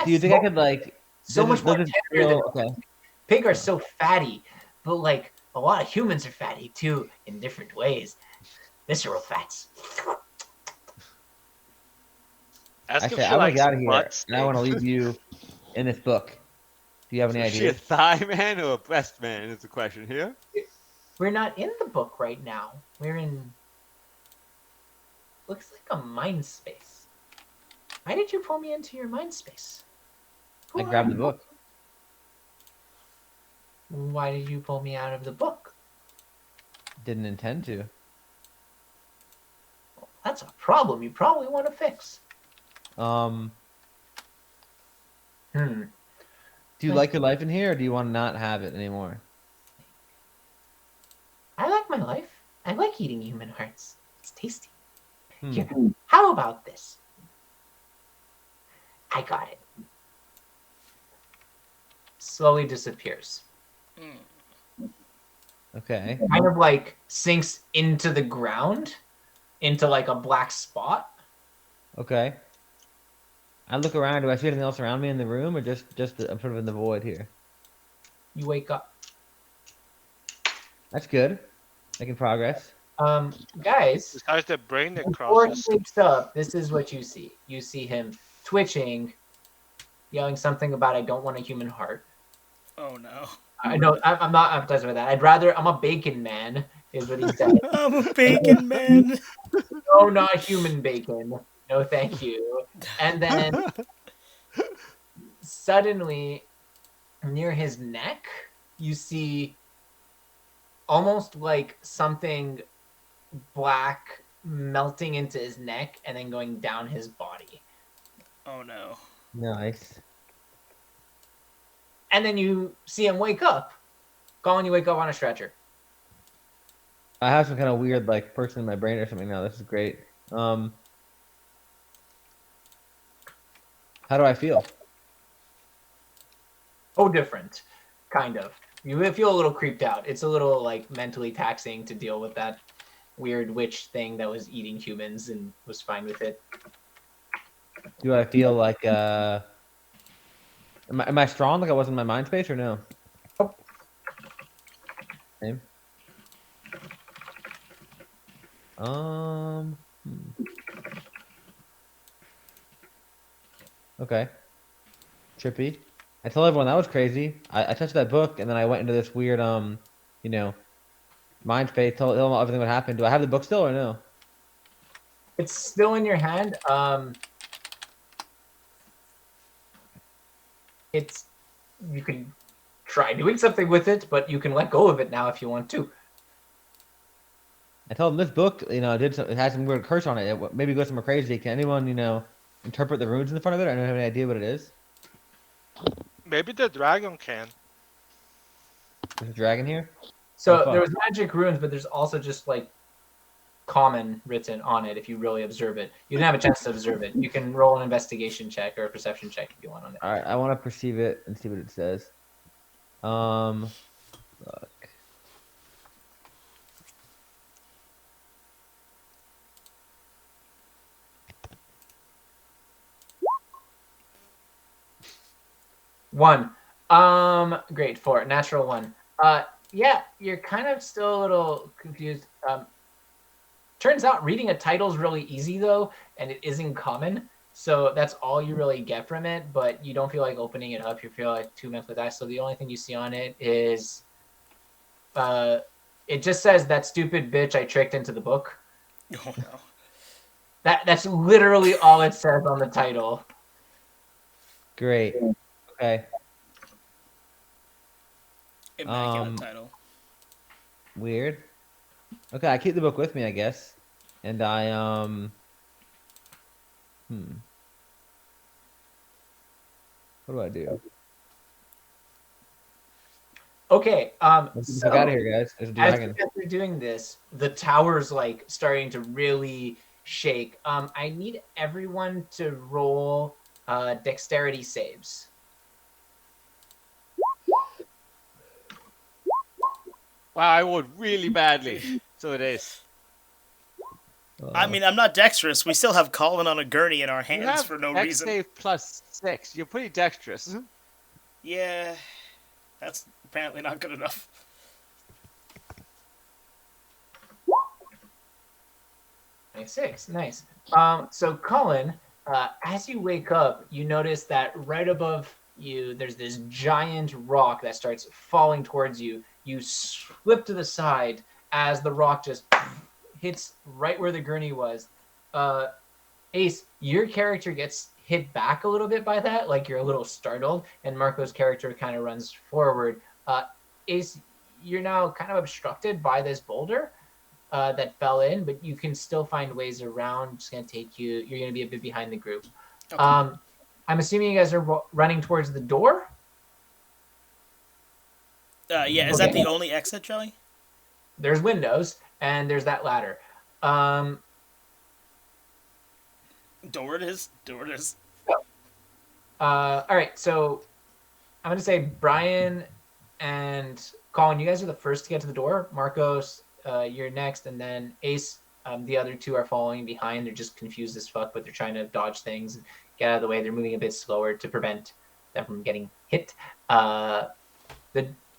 do you think I could, like... So does much it- more does it tender than feel- okay. pig are so fatty, but like a lot of humans are fatty too in different ways. Visceral fats. Ask I if said, she I want to likes get out of here, butts. and I want to leave you in this book. Do you have any Is she a ideas? thigh man or a breast man is the question here. We're not in the book right now. We're in. Looks like a mind space. Why did you pull me into your mind space? I grabbed the book. Why did you pull me out of the book? Didn't intend to. That's a problem you probably want to fix. Um, Hmm. do you like your life in here, or do you want to not have it anymore? I like my life. I like eating human hearts. It's tasty. Hmm. Here, how about this? I got it. Slowly disappears. Okay. Kind of like sinks into the ground, into like a black spot. Okay. I look around. Do I see anything else around me in the room, or just I'm sort of in the void here? You wake up. That's good. Making progress. Guys, Besides the brain before he necrosis. wakes up, this is what you see. You see him twitching, yelling something about "I don't want a human heart." Oh no. I know I'm not emphasizing with that. I'm a bacon man, is what he said. I'm a bacon man. No, not human bacon. No, thank you. And then suddenly, near his neck, you see almost like something black melting into his neck and then going down his body. Oh no. Nice. And then you see him wake up. Colin, you wake up on a stretcher. I have some kind of weird like person in my brain or something now. This is great. How do I feel? Oh, different. Kind of. You feel a little creeped out. It's a little like mentally taxing to deal with that weird witch thing that was eating humans and was fine with it. Do I feel like am I strong like I was in my mind space or no? Nope. Same. Hmm. Okay. Trippy. I told everyone that was crazy. I touched that book and then I went into this weird you know, mind space. Told them everything what happened. Do I have the book still or no? It's still in your hand. It's you can try doing something with it, but you can let go of it now if you want to. I told them this book, it had some weird curse on it. Maybe goes somewhere crazy. Can anyone, interpret the runes in the front of it? I don't have any idea what it is. Maybe the dragon can. There's a dragon here. So Oh, there was magic runes, but there's also just like common written on it if you really observe it. You didn't have a chance to observe it. You can roll an investigation check or a perception check if you want on it. All right, I want to perceive it and see what it says. Fuck. One. Great. 4. Natural 1. Yeah, you're kind of still a little confused. Turns out reading a title is really easy though, and it isn't common. So that's all you really get from it, but you don't feel like opening it up. You feel like too mentally die. So the only thing you see on it is it just says that stupid bitch I tricked into the book. Oh no. That's literally all it says on the title. Great. Okay. Immaculate title. Weird. Okay, I keep the book with me, I guess, and I What do I do? Okay. Let's get out of here, guys. There's a As dragon. you're doing this, the tower's like starting to really shake. I need everyone to roll dexterity saves. Wow, I rolled really badly. So it is. I mean, I'm not dexterous. We still have Colin on a gurney in our You hands have for no X reason. save +6. You're pretty dexterous. Yeah, that's apparently not good enough. Six, nice. So Colin, as you wake up, you notice that right above you, there's this giant rock that starts falling towards you. You slip to the side as the rock just hits right where the gurney was. Ace, your character gets hit back a little bit by that, like you're a little startled, and Marco's character kind of runs forward. Ace, you're now kind of obstructed by this boulder that fell in, but you can still find ways around. It's going to take you, you're going to be a bit behind the group. Okay. I'm assuming you guys are running towards the door? Yeah, is that the only exit, Joey? There's windows, and there's that ladder. Door it is. Door it is. All right, so I'm going to say Brian and Colin, you guys are the first to get to the door. Marcos, you're next, and then Ace, the other two are following behind. They're just confused as fuck, but they're trying to dodge things and get out of the way. They're moving a bit slower to prevent them from getting hit. The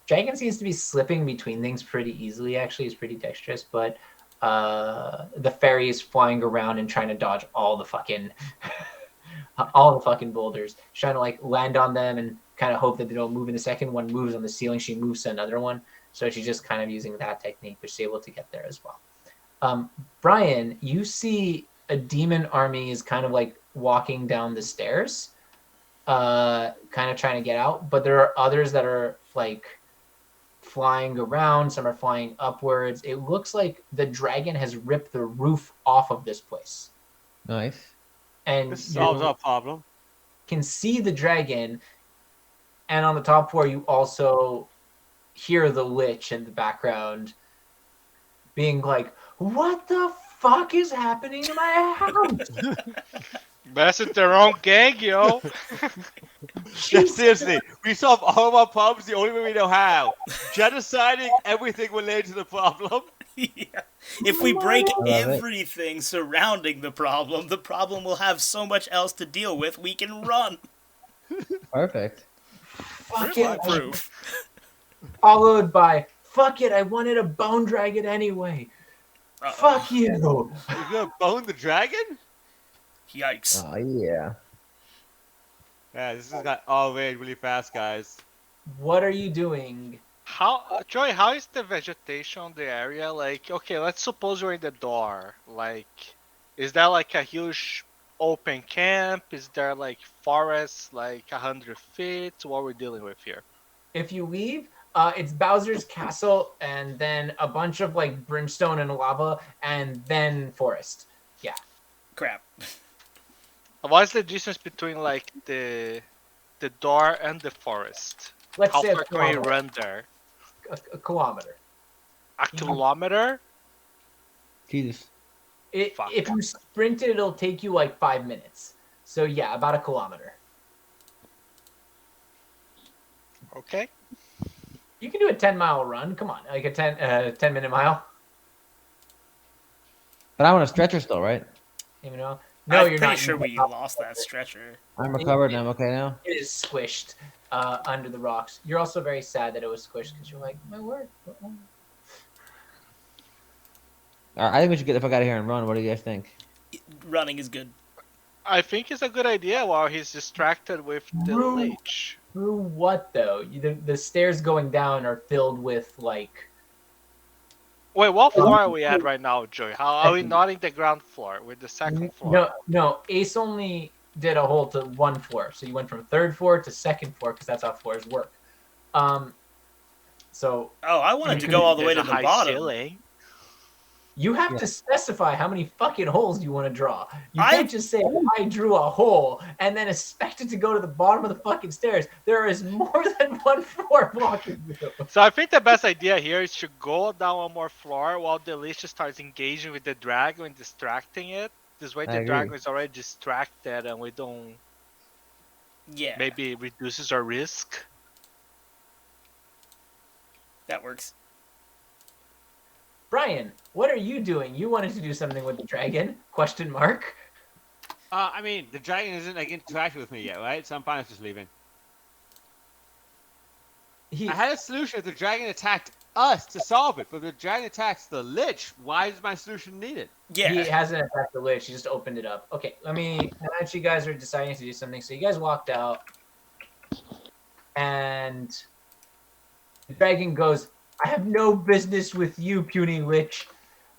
dragon seems to be slipping between things pretty easily, actually. He's pretty dexterous, but the fairy is flying around and trying to dodge all the fucking boulders, trying to like land on them and kind of hope that they don't move. In the second one moves on the ceiling, she moves to another one. So she's just kind of using that technique, but she's able to get there as well. Brian, you see a demon army is kind of like walking down the stairs, kind of trying to get out, but there are others that are like flying around. Some are flying upwards. It looks like the dragon has ripped the roof off of this place. Nice. And This solves our problem. can see the dragon, and on the top floor you also hear the lich in the background being like, what the fuck is happening to my house? Messing their own gang, yo. Yeah, seriously, we solve all of our problems the only way we know how. Genociding everything related to the problem. Yeah. If we break love it. everything surrounding the problem will have so much else to deal with, we can run. Perfect. Fuck it. Proof. Followed by, fuck it, I wanted a bone dragon anyway. Uh-oh. Fuck you. You're gonna bone the dragon? Yikes. Oh yeah. Yeah, this has got all rage really fast, guys. What are you doing? Joy, how is the vegetation on the area? Like, okay, let's suppose we're in the door. Like, is that like a huge open camp? Is there like forests like 100 feet? What we're dealing with here? If you leave, it's Bowser's castle, and then a bunch of like brimstone and lava, and then forest. Yeah. Crap. What's the distance between like the door and the forest? Let's How say far a can we kilometer. run there? A kilometer. A kilometer? Jesus. Fuck. If you sprint it, it'll take you like 5 minutes. So yeah, about a kilometer. Okay. You can do a 10-mile run. Come on, like a 10-minute mile. But I'm on a stretcher still, right? You know? No, I'm you're pretty not. sure You we got- lost that stretcher. I'm recovered and I'm okay now. It is squished under the rocks. You're also very sad that it was squished because you're like, my word. All right, I think we should get the fuck out of here and run. What do you guys think? Running is good. I think it's a good idea while he's distracted with the Rude. lich. Through what though? The stairs going down are filled with like. Wait, what floor are we at right now, Joy? How are we not in the ground floor? We're the second floor. No. Ace only did a hole to one floor, so you went from third floor to second floor because that's how floors work. So Oh, I wanted to go all the way to There's the a high bottom. ceiling. you have Yeah. to specify how many fucking holes you want to draw. You I- can't just say I drew a hole and then expect it to go to the bottom of the fucking stairs. There is more than one floor blocking you. So I think the best idea here is to go down one more floor while the lich starts engaging with the dragon and distracting it. This way I the agree. dragon is already distracted and we don't Yeah, maybe it reduces our risk. that works. Brian, what are you doing? You wanted to do something with the dragon? Question mark. I mean, the dragon isn't like interacting with me yet, right? So I'm fine with just leaving. He, I had a solution if the dragon attacked us to solve it, but if the dragon attacks the lich, why is my solution needed? Yeah. He hasn't attacked the lich. He just opened it up. Okay, let me. And actually, you guys are deciding to do something. So you guys walked out, and the dragon goes, "I have no business with you, puny lich.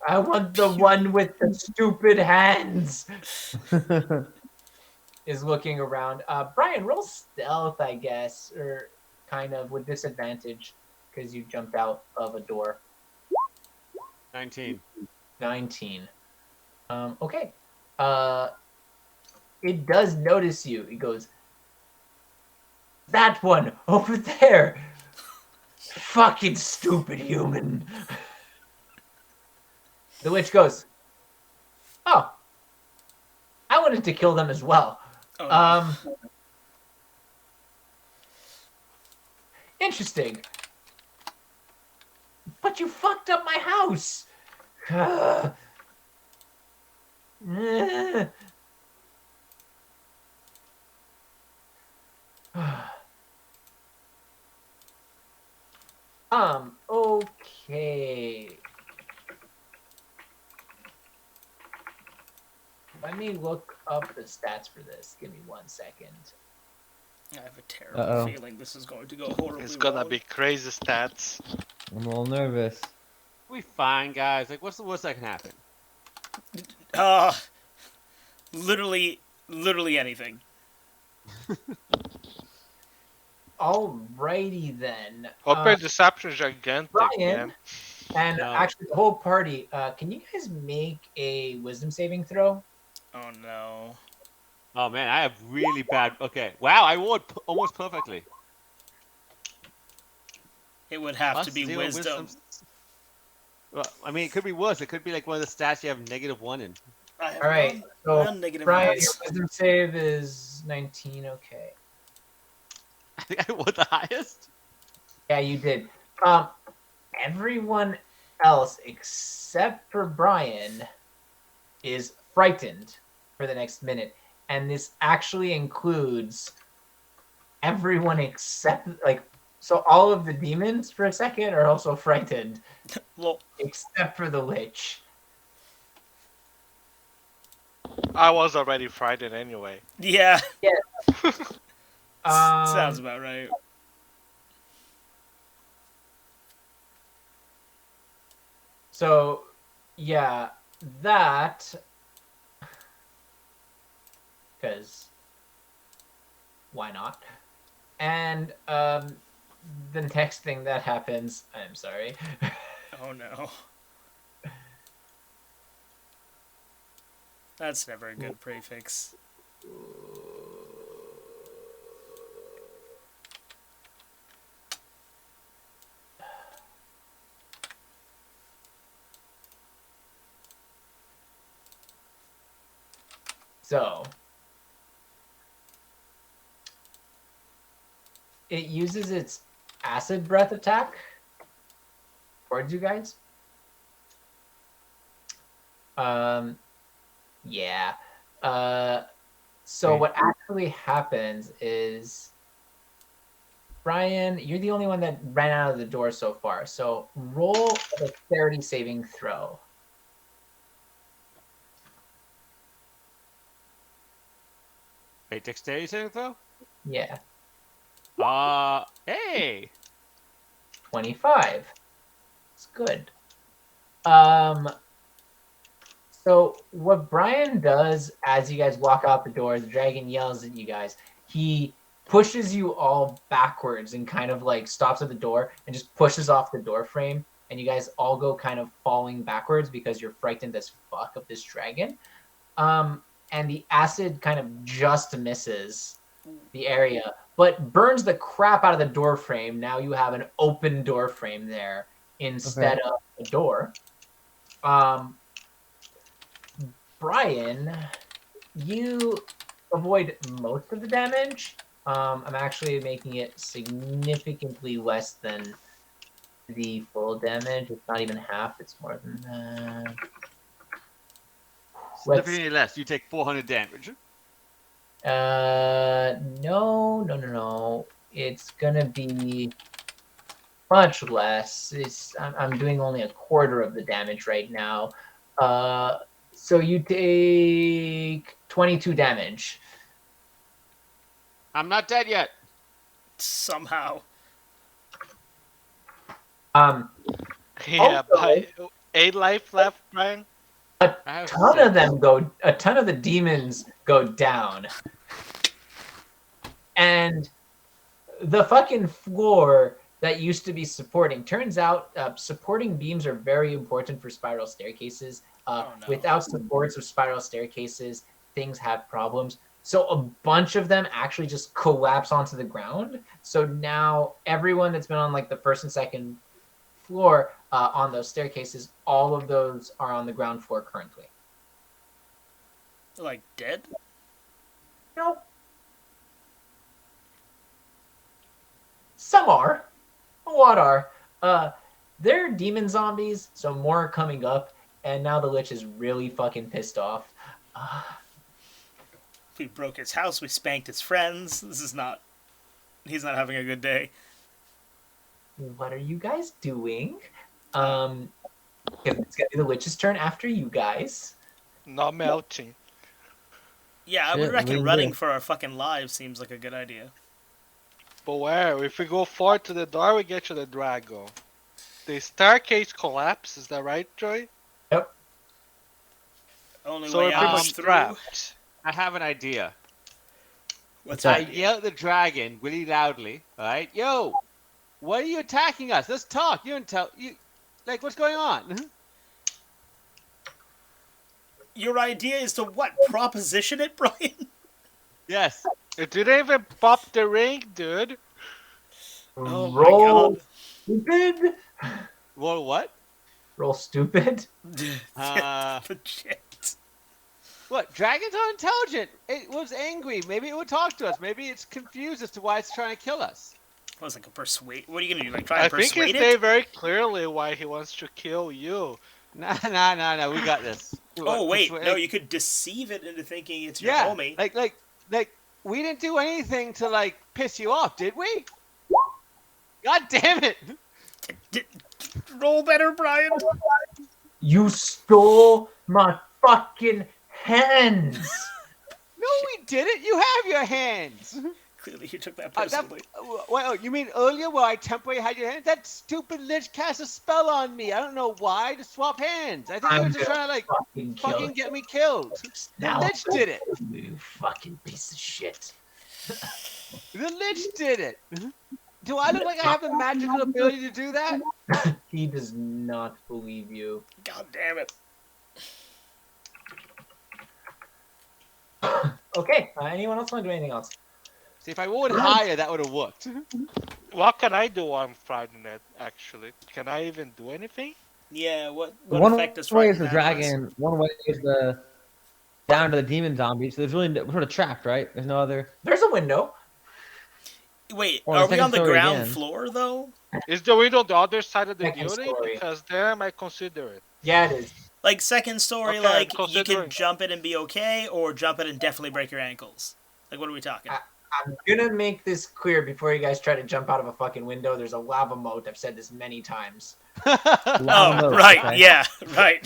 I want the one with the stupid hands." is looking around. Brian, roll stealth, I guess, or kind of with disadvantage because you jumped out of a door. 19. 19. Okay. It does notice you. It goes, that one over there. Fucking stupid human. The witch goes, oh, I wanted to kill them as well. Oh, no. Interesting. But you fucked up my house. Okay. Let me look up the stats for this. Give me 1 second. I have a terrible Uh-oh. feeling this is going to go horribly It's gonna wrong. be crazy stats. I'm a little nervous. We fine, guys. Like, what's the worst that can happen? Literally anything. Alrighty then. Open deception gigantic, Brian, man. and No. actually the whole party, can you guys make a wisdom saving throw? Oh no. Oh man, I have really bad. Okay, wow, I rolled almost perfectly. It would have to Plus be 0 wisdom. Well, I mean, it could be worse. It could be like one of the stats you have -1 in. I have All right, none- so none negative Brian, ones. your wisdom save is 19. Okay. I think I rolled the highest. Yeah, you did. Everyone else except for Brian is frightened for the next minute, and this actually includes everyone except so all of the demons for a second are also frightened, Well, except for the witch. I was already frightened anyway. yeah. Sounds Um, about right. So, yeah, that because why not? And the next thing that happens, I'm sorry. Oh no. That's never a good prefix. So, it uses its acid breath attack towards you guys. Yeah. So Okay. what actually happens is, Brian, you're the only one that ran out of the door so far. So roll a dexterity saving throw. Wait, dexterity saving throw? Yeah, Hey. 25. It's good. So what Brian does as you guys walk out the door, the dragon yells at you guys. He pushes you all backwards and kind of like stops at the door and just pushes off the door frame, and you guys all go kind of falling backwards because you're frightened as fuck of this dragon. And the acid kind of just misses the area, but burns the crap out of the door frame. Now you have an open door frame there instead of a door. Brian, you avoid most of the damage. I'm actually making it significantly less than the full damage. It's not even half. It's more than that. Significantly less. You take 400 damage. No. It's gonna be much less. I'm doing only a quarter of the damage right now. So you take 22 damage. I'm not dead yet. Somehow. Yeah, Also- but 8 life left, Brian. I have A ton of 6. the demons go down. And the fucking floor that used to be supporting, turns out supporting beams are very important for spiral staircases. Oh, no. Without supports of spiral staircases, things have problems. So a bunch of them actually just collapse onto the ground. So now everyone that's been on like the first and second floor on those staircases, all of those are on the ground floor currently. Like dead? Nope. Some are. A lot are. They're demon zombies, so more are coming up, and now the Lich is really fucking pissed off. We broke his house, we spanked his friends. He's not having a good day. What are you guys doing? It's gonna be the Lich's turn after you guys. Not melting. Yeah, I Shit, would reckon we running did. for our fucking lives seems like a good idea. But where? If we go forward to the door, we get to the Drago. The staircase collapse, is that right, Joy? Yep. Only So way we're out pretty is much through. trapped. I have an idea. What's I that? yell at the dragon really loudly. All right, yo, why are you attacking us? Let's talk. You don't tell you. Like, what's going on? Your idea is to what? Proposition it, Brian? Yes. It didn't even pop the ring, dude. Oh my Roll god. stupid. Well, what? Roll stupid. Legit. What? Dragons are intelligent. It was angry. Maybe it would talk to us. Maybe it's confused as to why it's trying to kill us. What was like a persuade? What are you gonna do? Like try I to think he persuade stated it? very clearly why he wants to kill you. No. We got this. Oh wait, Persuade- no, you could deceive it into thinking it's your Yeah. homie. Like, we didn't do anything to like piss you off, did we? God damn it! Roll better, Brian. You stole my fucking hands. No, we didn't. You have your hands. Clearly, you took that That, personally. well, you mean earlier where I temporarily had your hands? That stupid lich cast a spell on me. I don't know why to swap hands. I think he I'm was just trying to like fucking kill fucking get me killed. now. The lich did it. You fucking piece of shit. The lich did it. Do I look like I have the magical ability to do that? He does not believe you. God damn it. Okay. Anyone else want to do anything else? See, if I rolled higher, that would have worked. What can I do on Friday night, actually? Can I even do anything? Yeah, what One effect does way is Frightened the have on us? dragon. One way is the down to the demon zombie. So there's really we're sort of trapped, right? There's no other. There's a window. Wait, Or the are we second on the story ground again. floor though? Is the window on the other side of the Second building? story. Because then I might consider it. Yeah, it is. Like second story, Okay, like you considering. can jump it and be okay, or jump it and definitely break your ankles. Like what are we talking? I'm gonna make this clear before you guys try to jump out of a fucking window. There's a lava moat. I've said this many times. Lava Oh, moat, right, okay. yeah, right.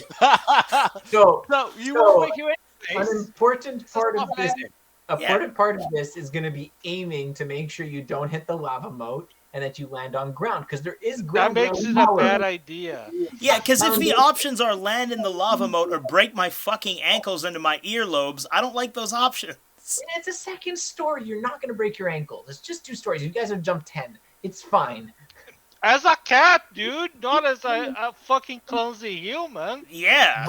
So So you So, won't make your an important part of this, That's important part of this is gonna be aiming to make sure you don't hit the lava moat and that you land on ground because there is That ground. makes it a power. bad idea. Yeah, because if the options are land in the lava moat or break my fucking ankles into my earlobes, I don't like those options. It's a second story. You're not gonna break your ankles. It's just 2 stories. You guys have jumped 10. It's fine. As a cat, dude, not as a fucking clumsy human. Yeah.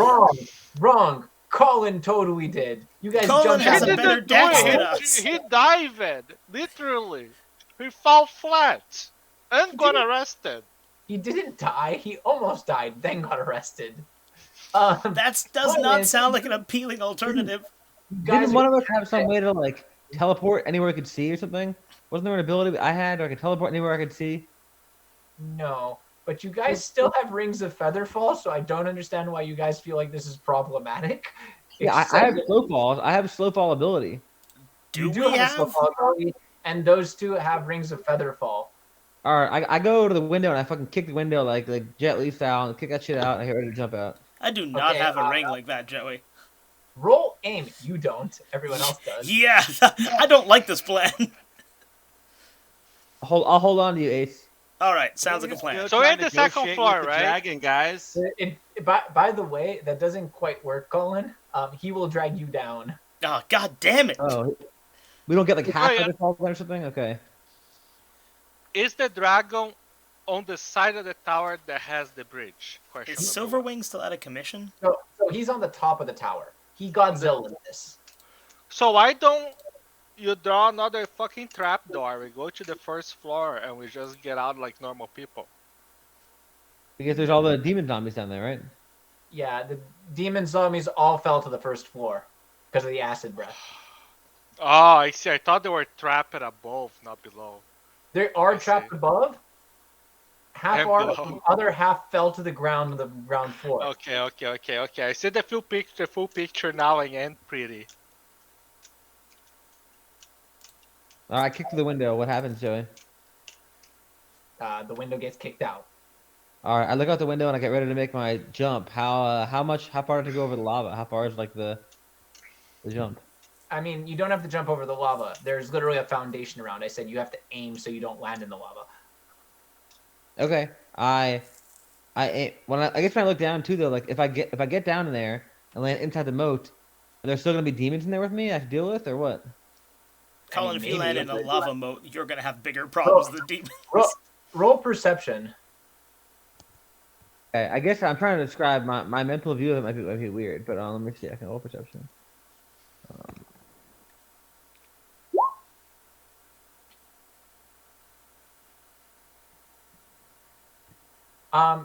Wrong. Colin totally did. You guys Colin jumped has out a of better it. dex do than it. us. He dived, literally. He fell flat and got arrested. He didn't die. He almost died, then got arrested. That does What not is- sound like an appealing alternative. you guys Didn't one are- of us have some way to like teleport anywhere I could see or something? Wasn't there an ability I had where I could teleport anywhere I could see? No, but you guys still have rings of featherfall, so I don't understand why you guys feel like this is problematic. Yeah, I have Except slow falls. I have slow fall ability. Do you we have a have? slow ability, and those two have rings of featherfall. All right, I go to the window and I fucking kick the window like Jet Li style and kick that shit out and I get ready to jump out. I do not Okay, have a ring like that, Joey. Roll aim. You don't. Everyone else does. Yeah, I don't like this plan. I'll hold on to you, Ace. All right, sounds like a plan. So we're at the second floor, right? Dragon, guys. By the way, that doesn't quite work, Colin. He will drag you down. Oh, god damn it. Oh, We don't get like half Wait, of the fall or something. Okay. is the dragon on the side of the tower that has the bridge? Is Question number one. Silverwing still out of commission? So he's on the top of the tower. He Godzilla this. So why don't you draw another fucking trapdoor? We go to the first floor and we just get out like normal people. Because there's all the demon zombies down there, right? Yeah, the demon zombies all fell to the first floor because of the acid breath. Oh, I see. I thought they were trapped above, not below. They are I trapped see. above. Half And are, below. the other half fell to the ground on the ground floor. Okay. I see the full picture now and end pretty. All right, I kicked through the window. What happens, Joey? The window gets kicked out. All right, I look out the window and I get ready to make my jump. How far to go over the lava? How far is like the jump? I mean, you don't have to jump over the lava. There's literally a foundation around. I said you have to aim so you don't land in the lava. Okay, I guess when I look down too though, like if I get down in there and land inside the moat, are there still gonna be demons in there with me I have to deal with or what? Colin, if you land in a maybe. lava moat, you're gonna have bigger problems than demons. Roll perception. Okay, I guess I'm trying to describe my mental view of it might be weird, but let me see. I can roll perception.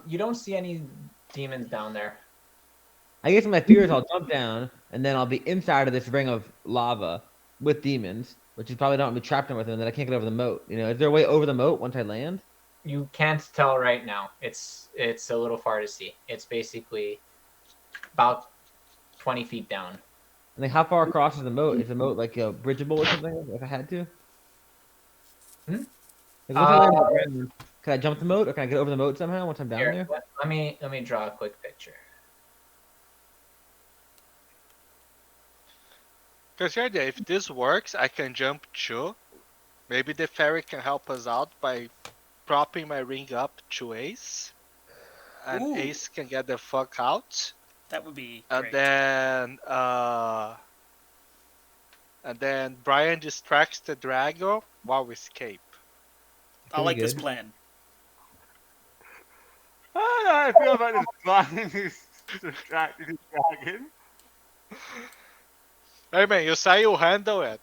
You don't see any demons down there. I guess my fear is I'll jump down and then I'll be inside of this ring of lava with demons, which is probably not gonna be trapped in with them, and then I can't get over the moat. You know, is there a way over the moat once I land? You can't tell right now. It's a little far to see. It's basically about 20 feet down. And like how far across is the moat? Is the moat like bridgeable or something if I had to? Hmm? Like, once I land on the ground, can I jump the moat or can I get over the moat somehow once I'm down Here, there? let me draw a quick picture. Because here, if this works, I can jump too. Maybe the fairy can help us out by propping my ring up to Ace. And Ooh. Ace can get the fuck out. That would be And great. then Brian distracts the dragon while we escape. I like this good. plan. I feel about this blind distracted dragon. Hey man, you say you'll handle it.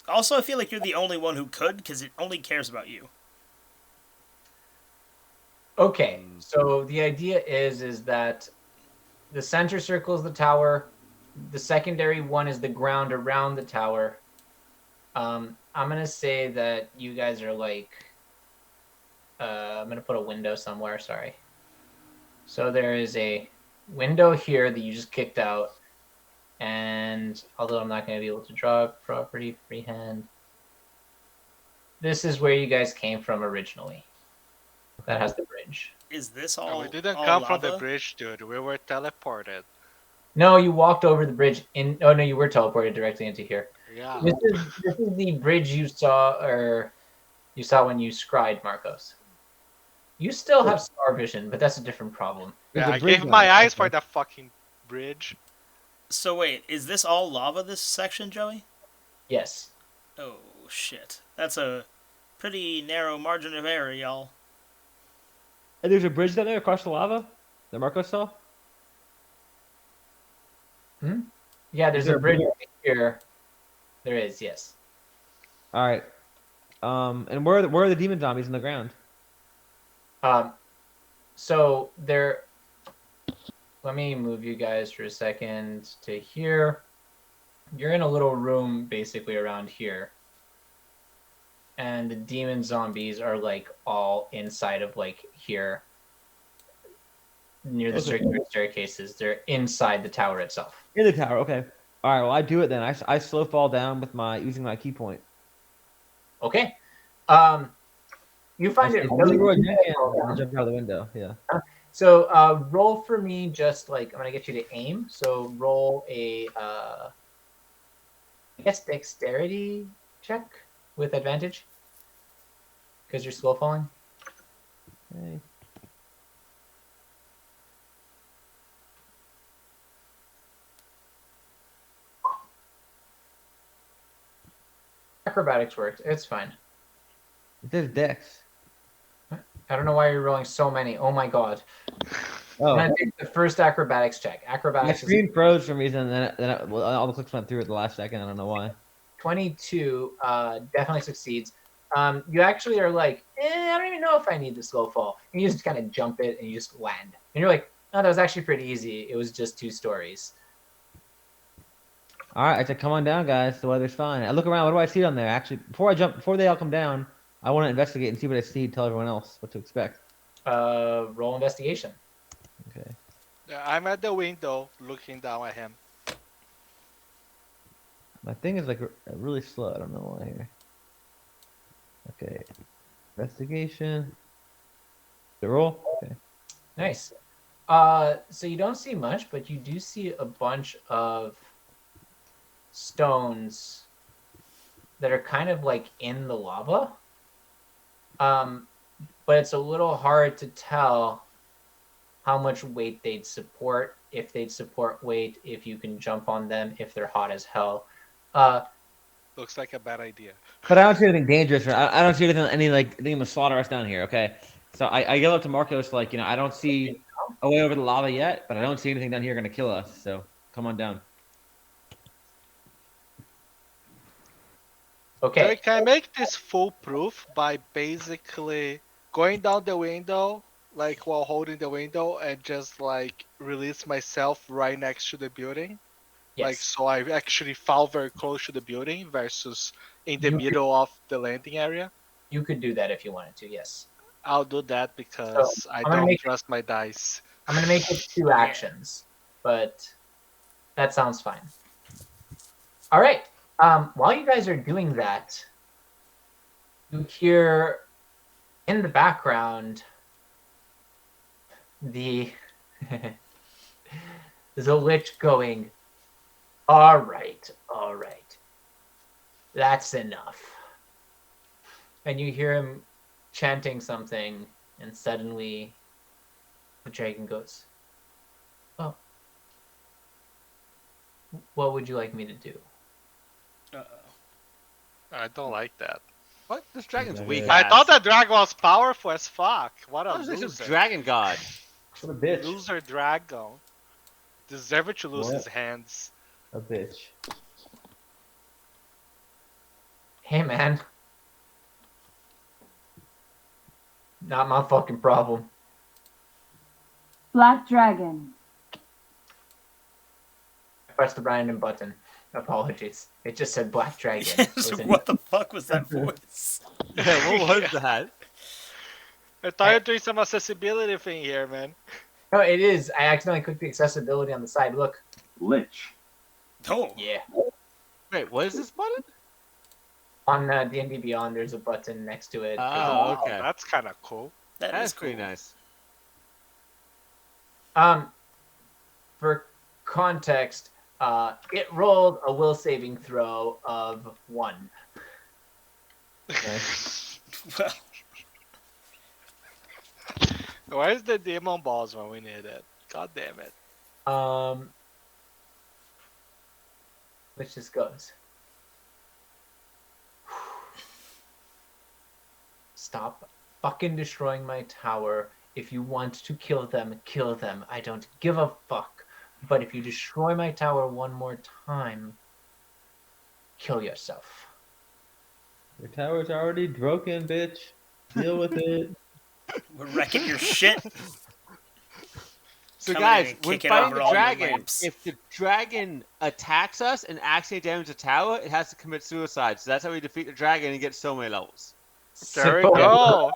Also, I feel like you're the only one who could, because it only cares about you. Okay, so the idea is that the center circle is the tower. The secondary one is the ground around the tower. I'm gonna say that you guys are like. I'm gonna put a window somewhere. Sorry. So there is a window here that you just kicked out, and although I'm not gonna be able to draw property freehand, this is where you guys came from originally. That has the bridge. Is this No, all? we didn't all come from the lava? bridge, dude. We were teleported. No, you walked over the bridge in. Oh no, you were teleported directly into here. Yeah. This is the bridge you saw when you scried, Marcos. You still have star vision, but that's a different problem. There's Yeah, a I bridge gave on my it, eyes okay. for that fucking bridge. So wait, is this all lava? This section, Joey? Yes. Oh shit, that's a pretty narrow margin of error, y'all. And there's a bridge down there across the lava that Marco saw. Yeah, there's there a a bridge bridge? here. There is, yes. All right. And where are the demon zombies in the ground? So there. Let me move you guys for a second to here. You're in a little room basically around here. And the demon zombies are like all inside of like here. Near the Okay. circular staircases. They're inside the tower itself. In the tower. Okay. All right. Well, I do it then. I slow fall down with using my key point. Okay. You find it really Leroy easy to Jenkins, fall and down. jump out of the window. Yeah. So roll for me just like I'm gonna get you to aim. So roll a I guess dexterity check with advantage. Because you're slow falling. Okay. Acrobatics worked. It's fine. It says Dex. I don't know why you're rolling so many. Oh my god. I'm Oh, gonna take the first acrobatics check. my Acrobatics is screen froze for some reason. Well, all the clicks went through at the last second. I don't know why. 22. Definitely succeeds. You actually are like, I don't even know if I need the slow fall. And you just kind of jump it and you just land. And you're like, oh, that was actually pretty easy. It was just 2 stories. All right, I said, come on down, guys. The weather's fine. I look around. What do I see down there? Actually, before they all come down, I want to investigate and see what I see. Tell everyone else what to expect. Roll investigation. Okay. Yeah, I'm at the window looking down at him. My thing is like really slow. I don't know why here. Okay. Investigation. The roll. Okay. Nice. So you don't see much, but you do see a bunch of stones that are kind of like in the lava. But it's a little hard to tell how much weight they'd support, if they'd support weight, if you can jump on them, if they're hot as hell. Looks like a bad idea. But I don't see anything dangerous. I don't see anything to slaughter us down here. Okay. So I yell up to Marcos like, I don't see a way over the lava yet, but I don't see anything down here gonna kill us. So come on down. Okay. So can I make this foolproof by basically going down the window, like while holding the window, and just like release myself right next to the building? Yes. Like, so I actually fall very close to the building versus in the You middle of the landing area? You could do that if you wanted to, yes. I'll do that because I I'm gonna don't make- trust my dice. I'm going to make it 2 actions, but that sounds fine. All right. While you guys are doing that, you hear in the background the lich going, all right, that's enough. And you hear him chanting something, and suddenly the dragon goes, oh, what would you like me to do? I don't like that. What? This dragon's Yeah, weak. yeah. I thought the dragon was powerful as fuck. What a This is loser. dragon god. What a bitch. Loser dragon. Deserved to lose What? his hands. A bitch. Hey, man. Not my fucking problem. Black Dragon. I pressed the random button. Apologies. It just said Black Dragon. It was in- What the fuck was that voice? Yeah, what was that? I thought you were doing some accessibility thing here, man. No, it is. I accidentally clicked the accessibility on the side. Look. Lich. Oh, Yeah. Wait, what is this button? On D&D Beyond, there's a button next to it. Oh, okay. That's kind of cool. That's is pretty cool. nice. For context, it rolled a will saving throw of 1. Nice. Well, Where's the demon balls when we need it? God damn it. Which just goes. Stop fucking destroying my tower. If you want to kill them, kill them. I don't give a fuck. But if you destroy my tower one more time, kill yourself. Your tower's already broken, bitch. Deal with it. we're wrecking your shit. So Come in guys, and when kick it fighting over the all your dragon, lamps. if the dragon attacks us and accidentally damages the tower, it has to commit suicide. So that's how we defeat the dragon and get so many levels. There we go.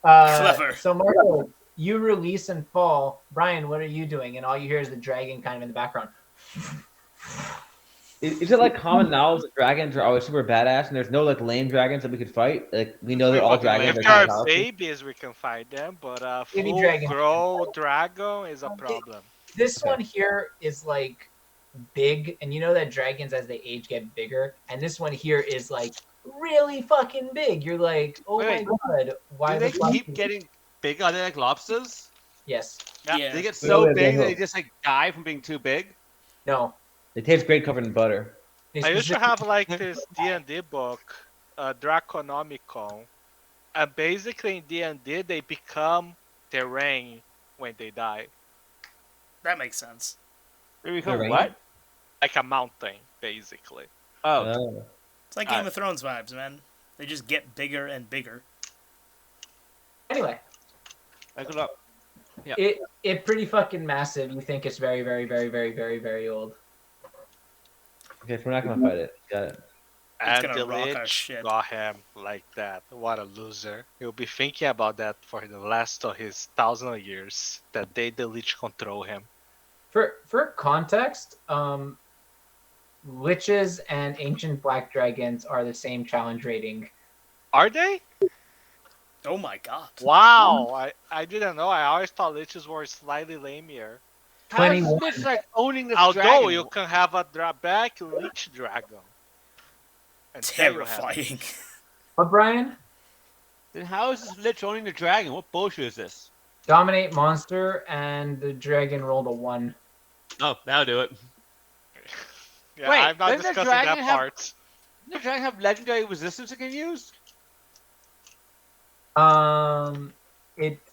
Clever. So Marco, you release and fall. Brian, what are you doing? And all you hear is the dragon kind of in the background. Is it like common knowledge that dragons are always super badass and there's no like lame dragons that we could fight? Like we know they're all dragons. If they're there kind are of babies, we can fight them, but a Baby full dragon. grown dragon is a problem. This Okay. one here is like big, and you know that dragons as they age get bigger, and this one here is like really fucking big. You're like, oh Wait, my god, why Do the they fuck? keep getting big? Are they like lobsters? Yes. Yeah. They get Yeah, so they big will. they just like die from being too big. No. They taste great covered in butter. I used to have like this D&D book, Draconomicon, and basically in D&D they become terrain when they die, That makes sense. They become Terrain? what? like a mountain, basically. Oh, Oh. It's like Game of Thrones vibes, man. They just get bigger and bigger. Anyway, look it up. Yeah. it pretty fucking massive. You think it's very, very, very, very, very, very old. Okay, so we're not gonna fight it. Got it. And gonna the rock our Lich shit. got him like that. What a loser. He'll be thinking about that for the last of his 1,000 of years. That the Lich control him. For context, liches and ancient black dragons are the same challenge rating. Are they? Oh my god. Wow, I didn't know. I always thought Liches were slightly lamier. How is 21. this like owning this Although dragon? you can have a black Lich dragon. And then you have Terrifying. What, Brian? Then how is this Lich owning the dragon? What bullshit is this? Dominate monster, and the dragon rolled a 1. Oh, that'll do it. Yeah, Wait, I'm not doesn't the discussing that dragon have- part. Does the dragon have legendary resistance it can use?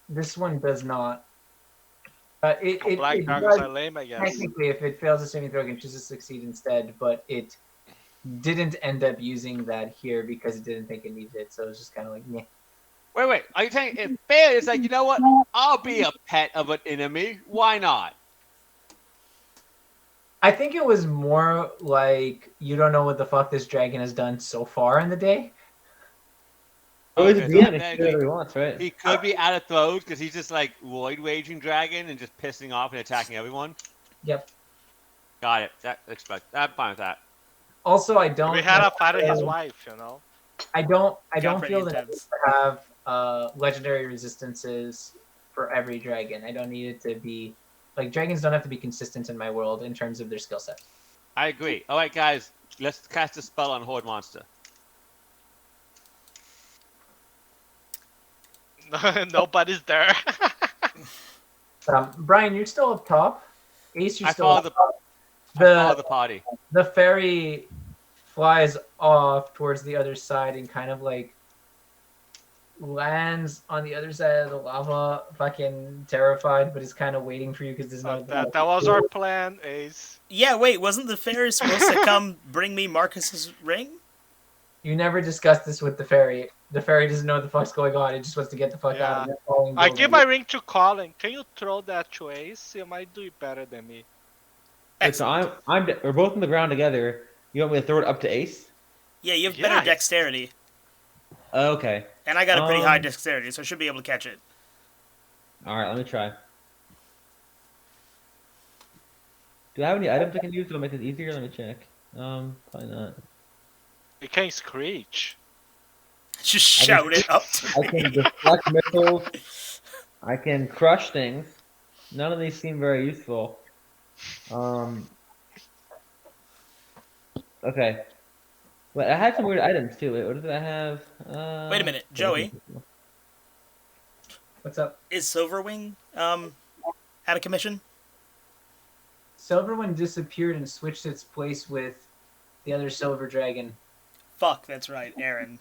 This one does not. Black It dragons does, are lame, I guess. technically, if it fails a saving throw, it can choose to succeed instead, but it didn't end up using that here because it didn't think it needed it, so it was just kind of like, meh. Wait. Are you saying if failed, it's like, you know what? I'll be a pet of an enemy. Why not? I think it was more like you don't know what the fuck this dragon has done so far in the day. Oh, he's Okay, a so DM. He then can do whatever he wants, right? He could be out of throws because he's just like void raging dragon and just pissing off and attacking everyone. Yep. Got it. I'm fine with that. Also, I don't. We had a fight with his wife, you know. I don't Got feel pretty that I intense. have legendary resistances for every dragon. I don't need it to be like dragons don't have to be consistent in my world in terms of their skill set. I agree. All right, guys, let's cast a spell on Horde Monster. Nobody's there. Brian, you're still up top. Ace, you're I still follow up the top. I follow the party. The fairy flies off towards the other side and kind of like lands on the other side of the lava, fucking terrified, but is kind of waiting for you because there's no. that was our plan, Ace. Yeah, wait, wasn't the fairy supposed to come bring me Marcus's ring? You never discussed this with the fairy. The fairy doesn't know what the fuck's going on. It just wants to get the fuck out of Yeah. that falling I building. give my ring to Colin. Can you throw that to Ace? You might do it better than me. Wait, so we're both on the ground together. You want me to throw it up to Ace? Yeah, you have Yeah, better it's- dexterity. Okay. And I got a pretty high Um, dexterity, so I should be able to catch it. All right, let me try. Do I have any items I can use that'll make this easier? Let me check. Probably not. You can screech. Just shout it up to I me. can deflect missiles. I can crush things. None of these seem very useful. Okay. Wait, I had some weird items too. Wait, what did I have? Wait a minute, Joey. What's up? Is Silverwing out of commission? Silverwind disappeared and switched its place with the other silver dragon. Fuck, that's right, Aaron.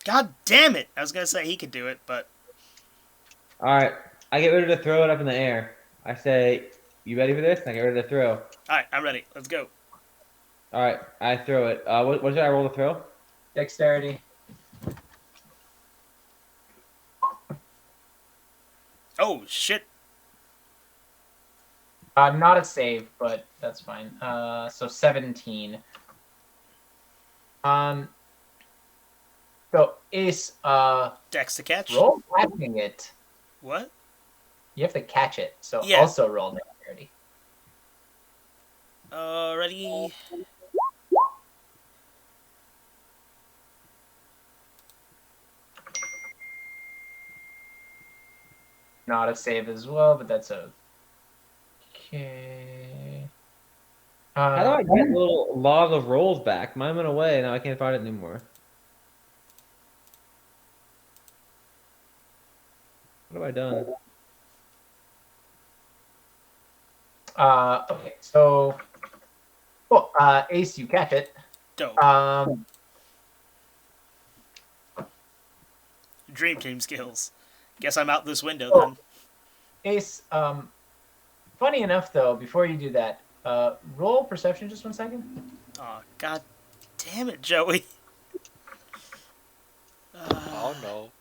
God damn it! I was gonna say he could do it, but All right, I get ready to throw it up in the air. I say, "You ready for this?" I get ready to throw. alright, I'm ready. Let's go. All right, I throw it. What should I roll to throw? Dexterity. Oh shit. Not a save, but that's fine. So 17. So Ace, Dex to catch. roll catching it. What? You have to catch it. So Yeah. also roll dexterity. Ready? Not a save as well, but that's okay. How do I get the little log of rolls back? Mine went away. Now I can't find it anymore. What have I done? Okay, so Ace, you catch it. Dope. Dream team skills. Guess I'm out this window Oh. then. Ace, funny enough though, before you do that, roll perception just 1 second. Oh, god damn it, Joey. Oh no.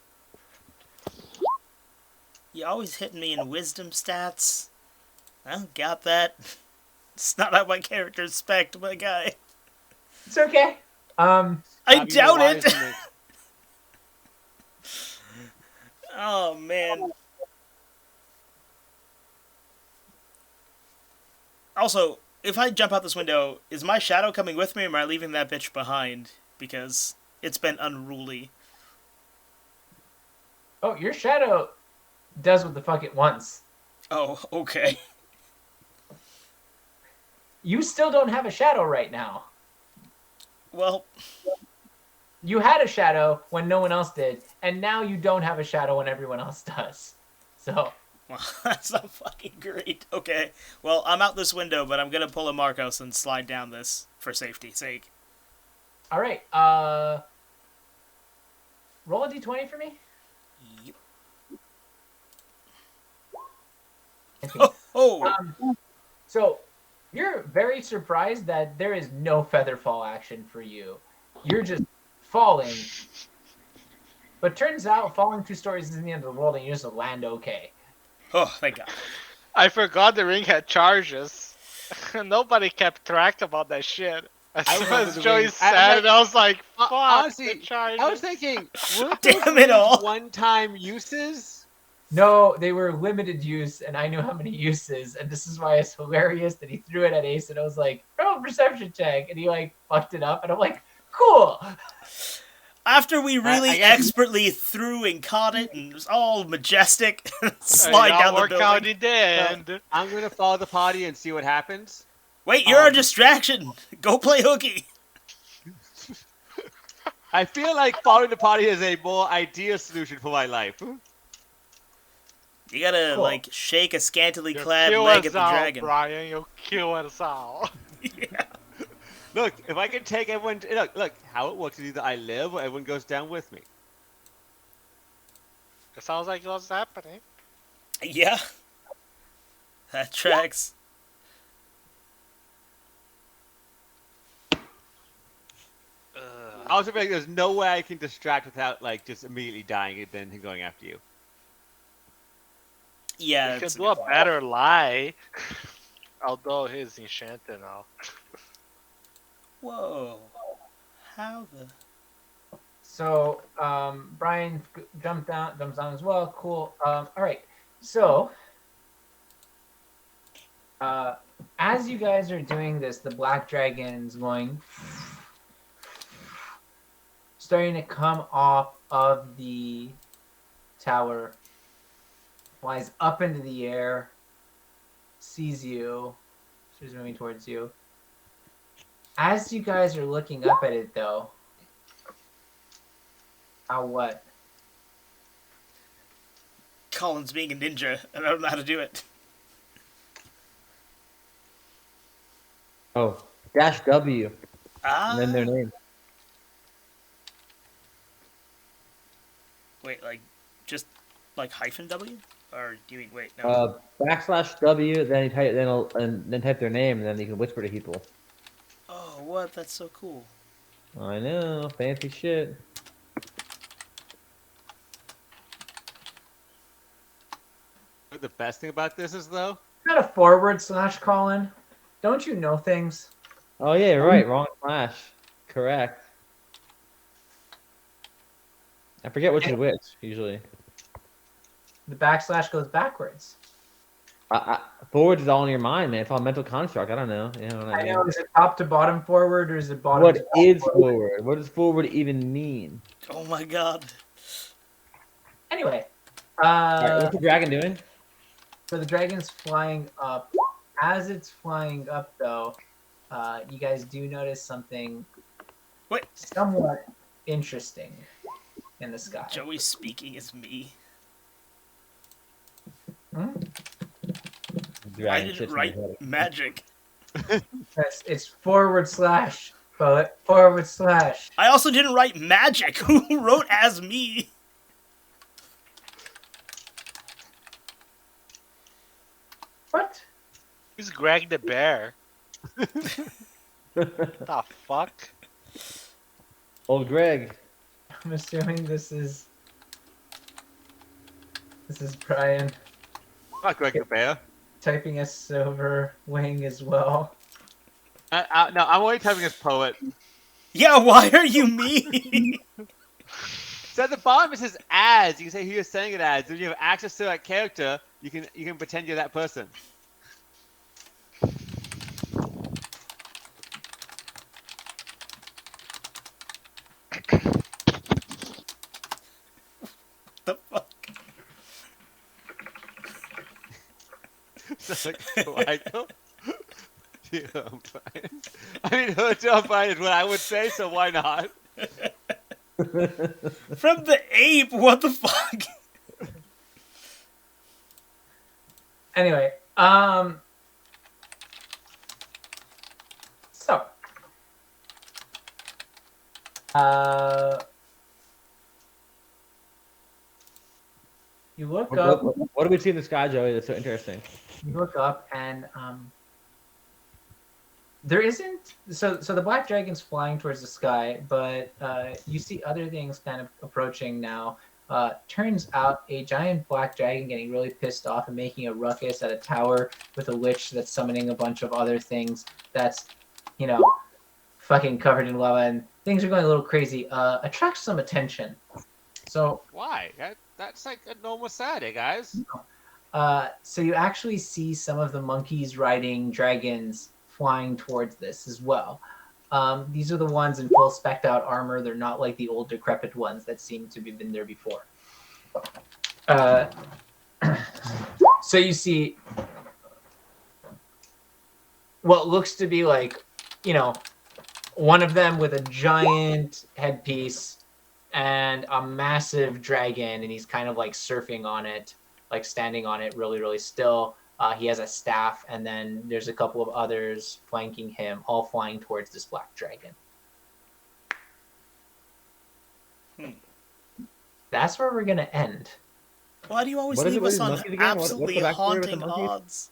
You always hitting me in wisdom stats. I don't got that. It's not how my character's spec'd, my guy. It's okay. I Stop being doubt wise it. and make- Oh, man. Also, if I jump out this window, is my shadow coming with me or am I leaving that bitch behind? Because it's been unruly. Oh, your shadow does what the fuck it wants. Oh, okay. You still don't have a shadow right now. Well, You had a shadow when no one else did, and now you don't have a shadow when everyone else does. So, that's not fucking great. Okay. Well, I'm out this window, but I'm gonna pull a Marcos and slide down this for safety's sake. all right. Roll a d20 for me. Yep. Okay. Oh! So, you're very surprised that there is no featherfall action for you. You're just falling. But turns out falling 2 stories isn't the end of the world and you just land okay. Oh, thank God. I forgot the ring had charges. Nobody kept track about that shit. As I soon remember as the Joey ring. said it, I was like, fuck, honestly, the charges. I was thinking, weren't Damn those it rings all. one-time uses? No, they were limited use, and I knew how many uses, and this is why it's hilarious that he threw it at Ace, and I was like, roll a perception check, and he like fucked it up, and I'm like, cool. After we really I guess- expertly threw and caught it and it was all majestic, It slide all down the worked out building. in the end. I'm gonna follow the party and see what happens. Wait, you're a distraction. Go play hooky. I feel like following the party is a more ideal solution for my life. You gotta, Cool. like, shake a scantily You clad kill leg us at the out, dragon. Brian. You kill us all. Yeah. Look, if I can take everyone, look, how it works is either I live or everyone goes down with me. It sounds like what's happening. Yeah. That tracks. I also feel like there's no way I can distract without like just immediately dying and then him going after you. Yeah, You that's can do a better lie. Although he's enchanted now. Whoa. How the... So, Brian jumps down as well. Cool. All right. So, as you guys are doing this, the black dragon's going, starting to come off of the tower, flies up into the air, sees you, starts moving towards you. As you guys are looking up at it, though, what? Colin's being a ninja, and I don't know how to do it. Oh, dash W, Ah. and then their name. Wait, like, just, like, hyphen W? Or do you mean, wait, no. Backslash W, then you type then type their name, and then you can whisper to people. Oh, what? That's so cool. I know, fancy shit. The best thing about this is though, Not a forward slash, Colin. Don't you know things? Oh yeah, you're right. Wrong slash. Correct. I forget which is which usually. The backslash goes backwards. Forward is all in your mind, man. It's all mental construct. I don't know. You know what I I mean? know. Is it top to bottom forward or is it bottom? What to top is forward? forward? What does forward even mean? Oh my god. Anyway, Alright, what's the dragon doing? so the dragon's flying up. As it's flying up, though, you guys do notice something Wait. somewhat interesting in the sky. Joey speaking as me. Hmm? The dragon I shits didn't in write his head. magic. It's forward slash Poet / I also didn't write magic. Who wrote as me? What? Who's Greg the Bear? The fuck? Old Greg. I'm assuming this is Brian Not Greg the Bear. typing as over Wing as well. No, I'm only typing as poet. Yeah, why are you me? So at the bottom it says ads. You can say who you're saying it as. If you have access to that character, you can pretend you're that person. The fuck? So Michael. Yeah, I'm fine. I mean, I'm fine is what I would say. So why not? From the ape, what the fuck? Anyway, so, you look up. What do we see in the sky, Joey? That's so interesting. You look up and there isn't so the black dragon's flying towards the sky, but you see other things kind of approaching now. Turns out a giant black dragon getting really pissed off and making a ruckus at a tower with a witch that's summoning a bunch of other things that's, you know, fucking covered in lava, and things are going a little crazy. Attracts some attention. So Why? That's like a normal Saturday, guys. so you actually see some of the monkeys riding dragons flying towards this as well. These are the ones in full specced out armor. They're not like the old decrepit ones that seem to have been there before. So you see what looks to be like, you know, one of them with a giant headpiece and a massive dragon, and he's kind of like surfing on it, like standing on it really, really still. He has a staff, and then there's a couple of others flanking him, all flying towards this black dragon. That's where we're going to end. Why do you always What is it leave with us these on monkeys again? What's the absolutely backstory with the haunting monkeys? odds?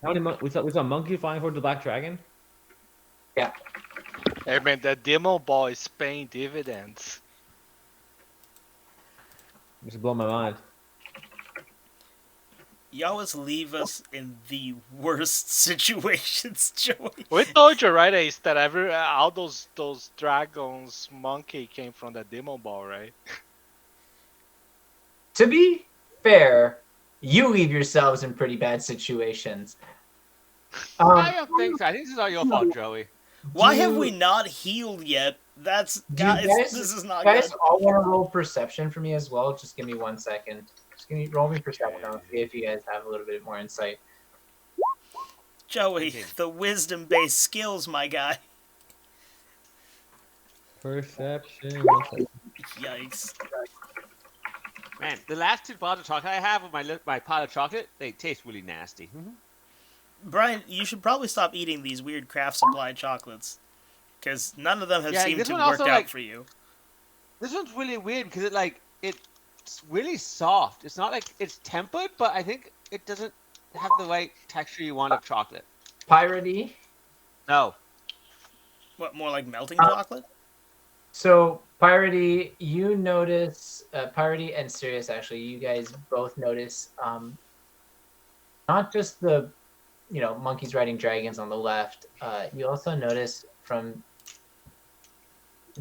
How many we saw a monkey flying towards the black dragon? Yeah. Hey man, that demo ball is paying dividends. This is blowing my mind. You always leave us in the worst situations, Joey. We told you, right, Ace, that all those dragons monkey came from the demo ball, right? To be fair, you leave yourselves in pretty bad situations. I don't think so. I think this is all your fault, Joey. Why have we not healed yet? That's Do you guys. guys- This is not You guys good. all want to roll perception for me as well? Just give me 1 second. Just roll me perception. I'll see if you guys have a little bit more insight. Joey, the wisdom-based skills, my guy. Perception. Yikes. Man, the last 2 bars of chocolate I have with my pot of chocolate, they taste really nasty. Brian, you should probably stop eating these weird craft supply chocolates, because none of them have Yeah, seemed this to one work also, out like- for you. This one's really weird because it's really soft. It's not like it's tempered, but I think it doesn't have the right texture you want of chocolate. Pyrity. No. What, more like melting chocolate? So, Pyrity, you notice, Pyrity and Sirius, actually, you guys both notice not just the, monkeys riding dragons on the left. You also notice from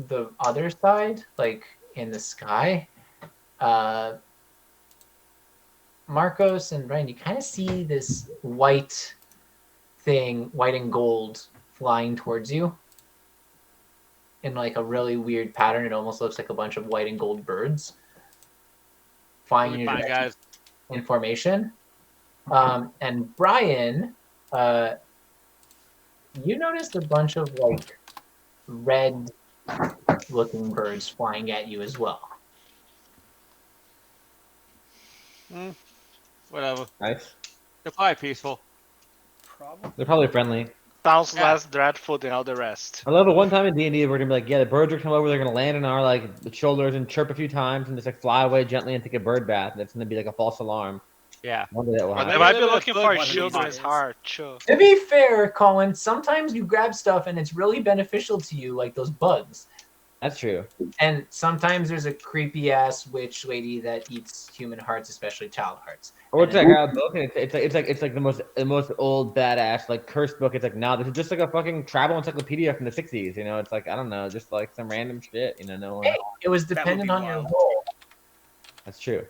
the other side, like in the sky, Marcos and Brian, you kind of see this white thing, white and gold, flying towards you in like a really weird pattern. It almost looks like a bunch of white and gold birds flying in your Fine, direction guys. in formation. And Brian, you noticed a bunch of like red looking birds flying at you as well. Whatever. Nice. They're probably peaceful. Probably. They're probably friendly. Sounds Yeah. less dreadful than all the rest. I love it. One time in D&D, we're gonna be like, yeah, the birds are coming over. They're gonna land on our like the shoulders and chirp a few times, and just like fly away gently and take a bird bath. That's gonna be like a false alarm. Yeah. One day that will Well, They happen. Maybe might they be would have looking good for one of these children's days. heart too. To be fair, Colin, sometimes you grab stuff and it's really beneficial to you, like those bugs. That's true. And sometimes there's a creepy ass witch lady that eats human hearts, especially child hearts. Or And it's like a book, and it's like the most old badass like cursed book. It's like, no, this is just like a fucking travel encyclopedia from the '60s. You know, it's like, I don't know, just like some random shit. You know, no one. Hey, it was That would dependent be on your wild. role. That's true.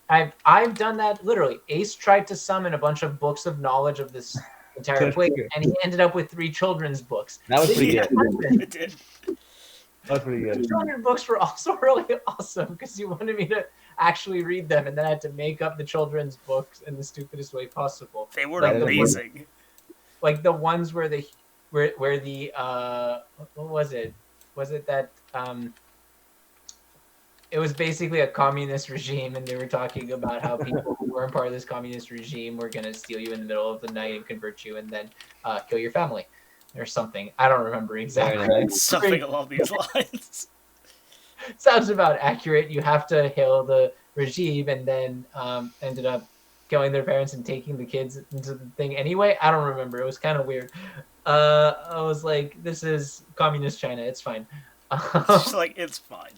I've done that literally. Ace tried to summon a bunch of books of knowledge of this entire That's place, true. and he ended up with 3 children's books. That was pretty Yeah. good. It did. That was pretty good. 200 books were also really awesome because you wanted me to actually read them, and then I had to make up the children's books in the stupidest way possible. They were That is amazing. Like the ones where the what was it? Was it that it was basically a communist regime, and they were talking about how people who weren't part of this communist regime were going to steal you in the middle of the night and convert you and then kill your family or something. I don't remember exactly. Very nice. Something along these lines. Sounds about accurate. You have to hail the regime, and then ended up killing their parents and taking the kids into the thing anyway. I don't remember. It was kind of weird. I was like, this is communist China. It's fine. Just like, it's fine.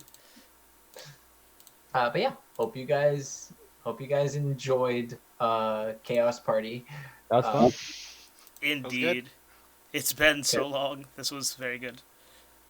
But yeah, hope you guys enjoyed Chaos Party. That was fun. Indeed. It's been so long. This was very good.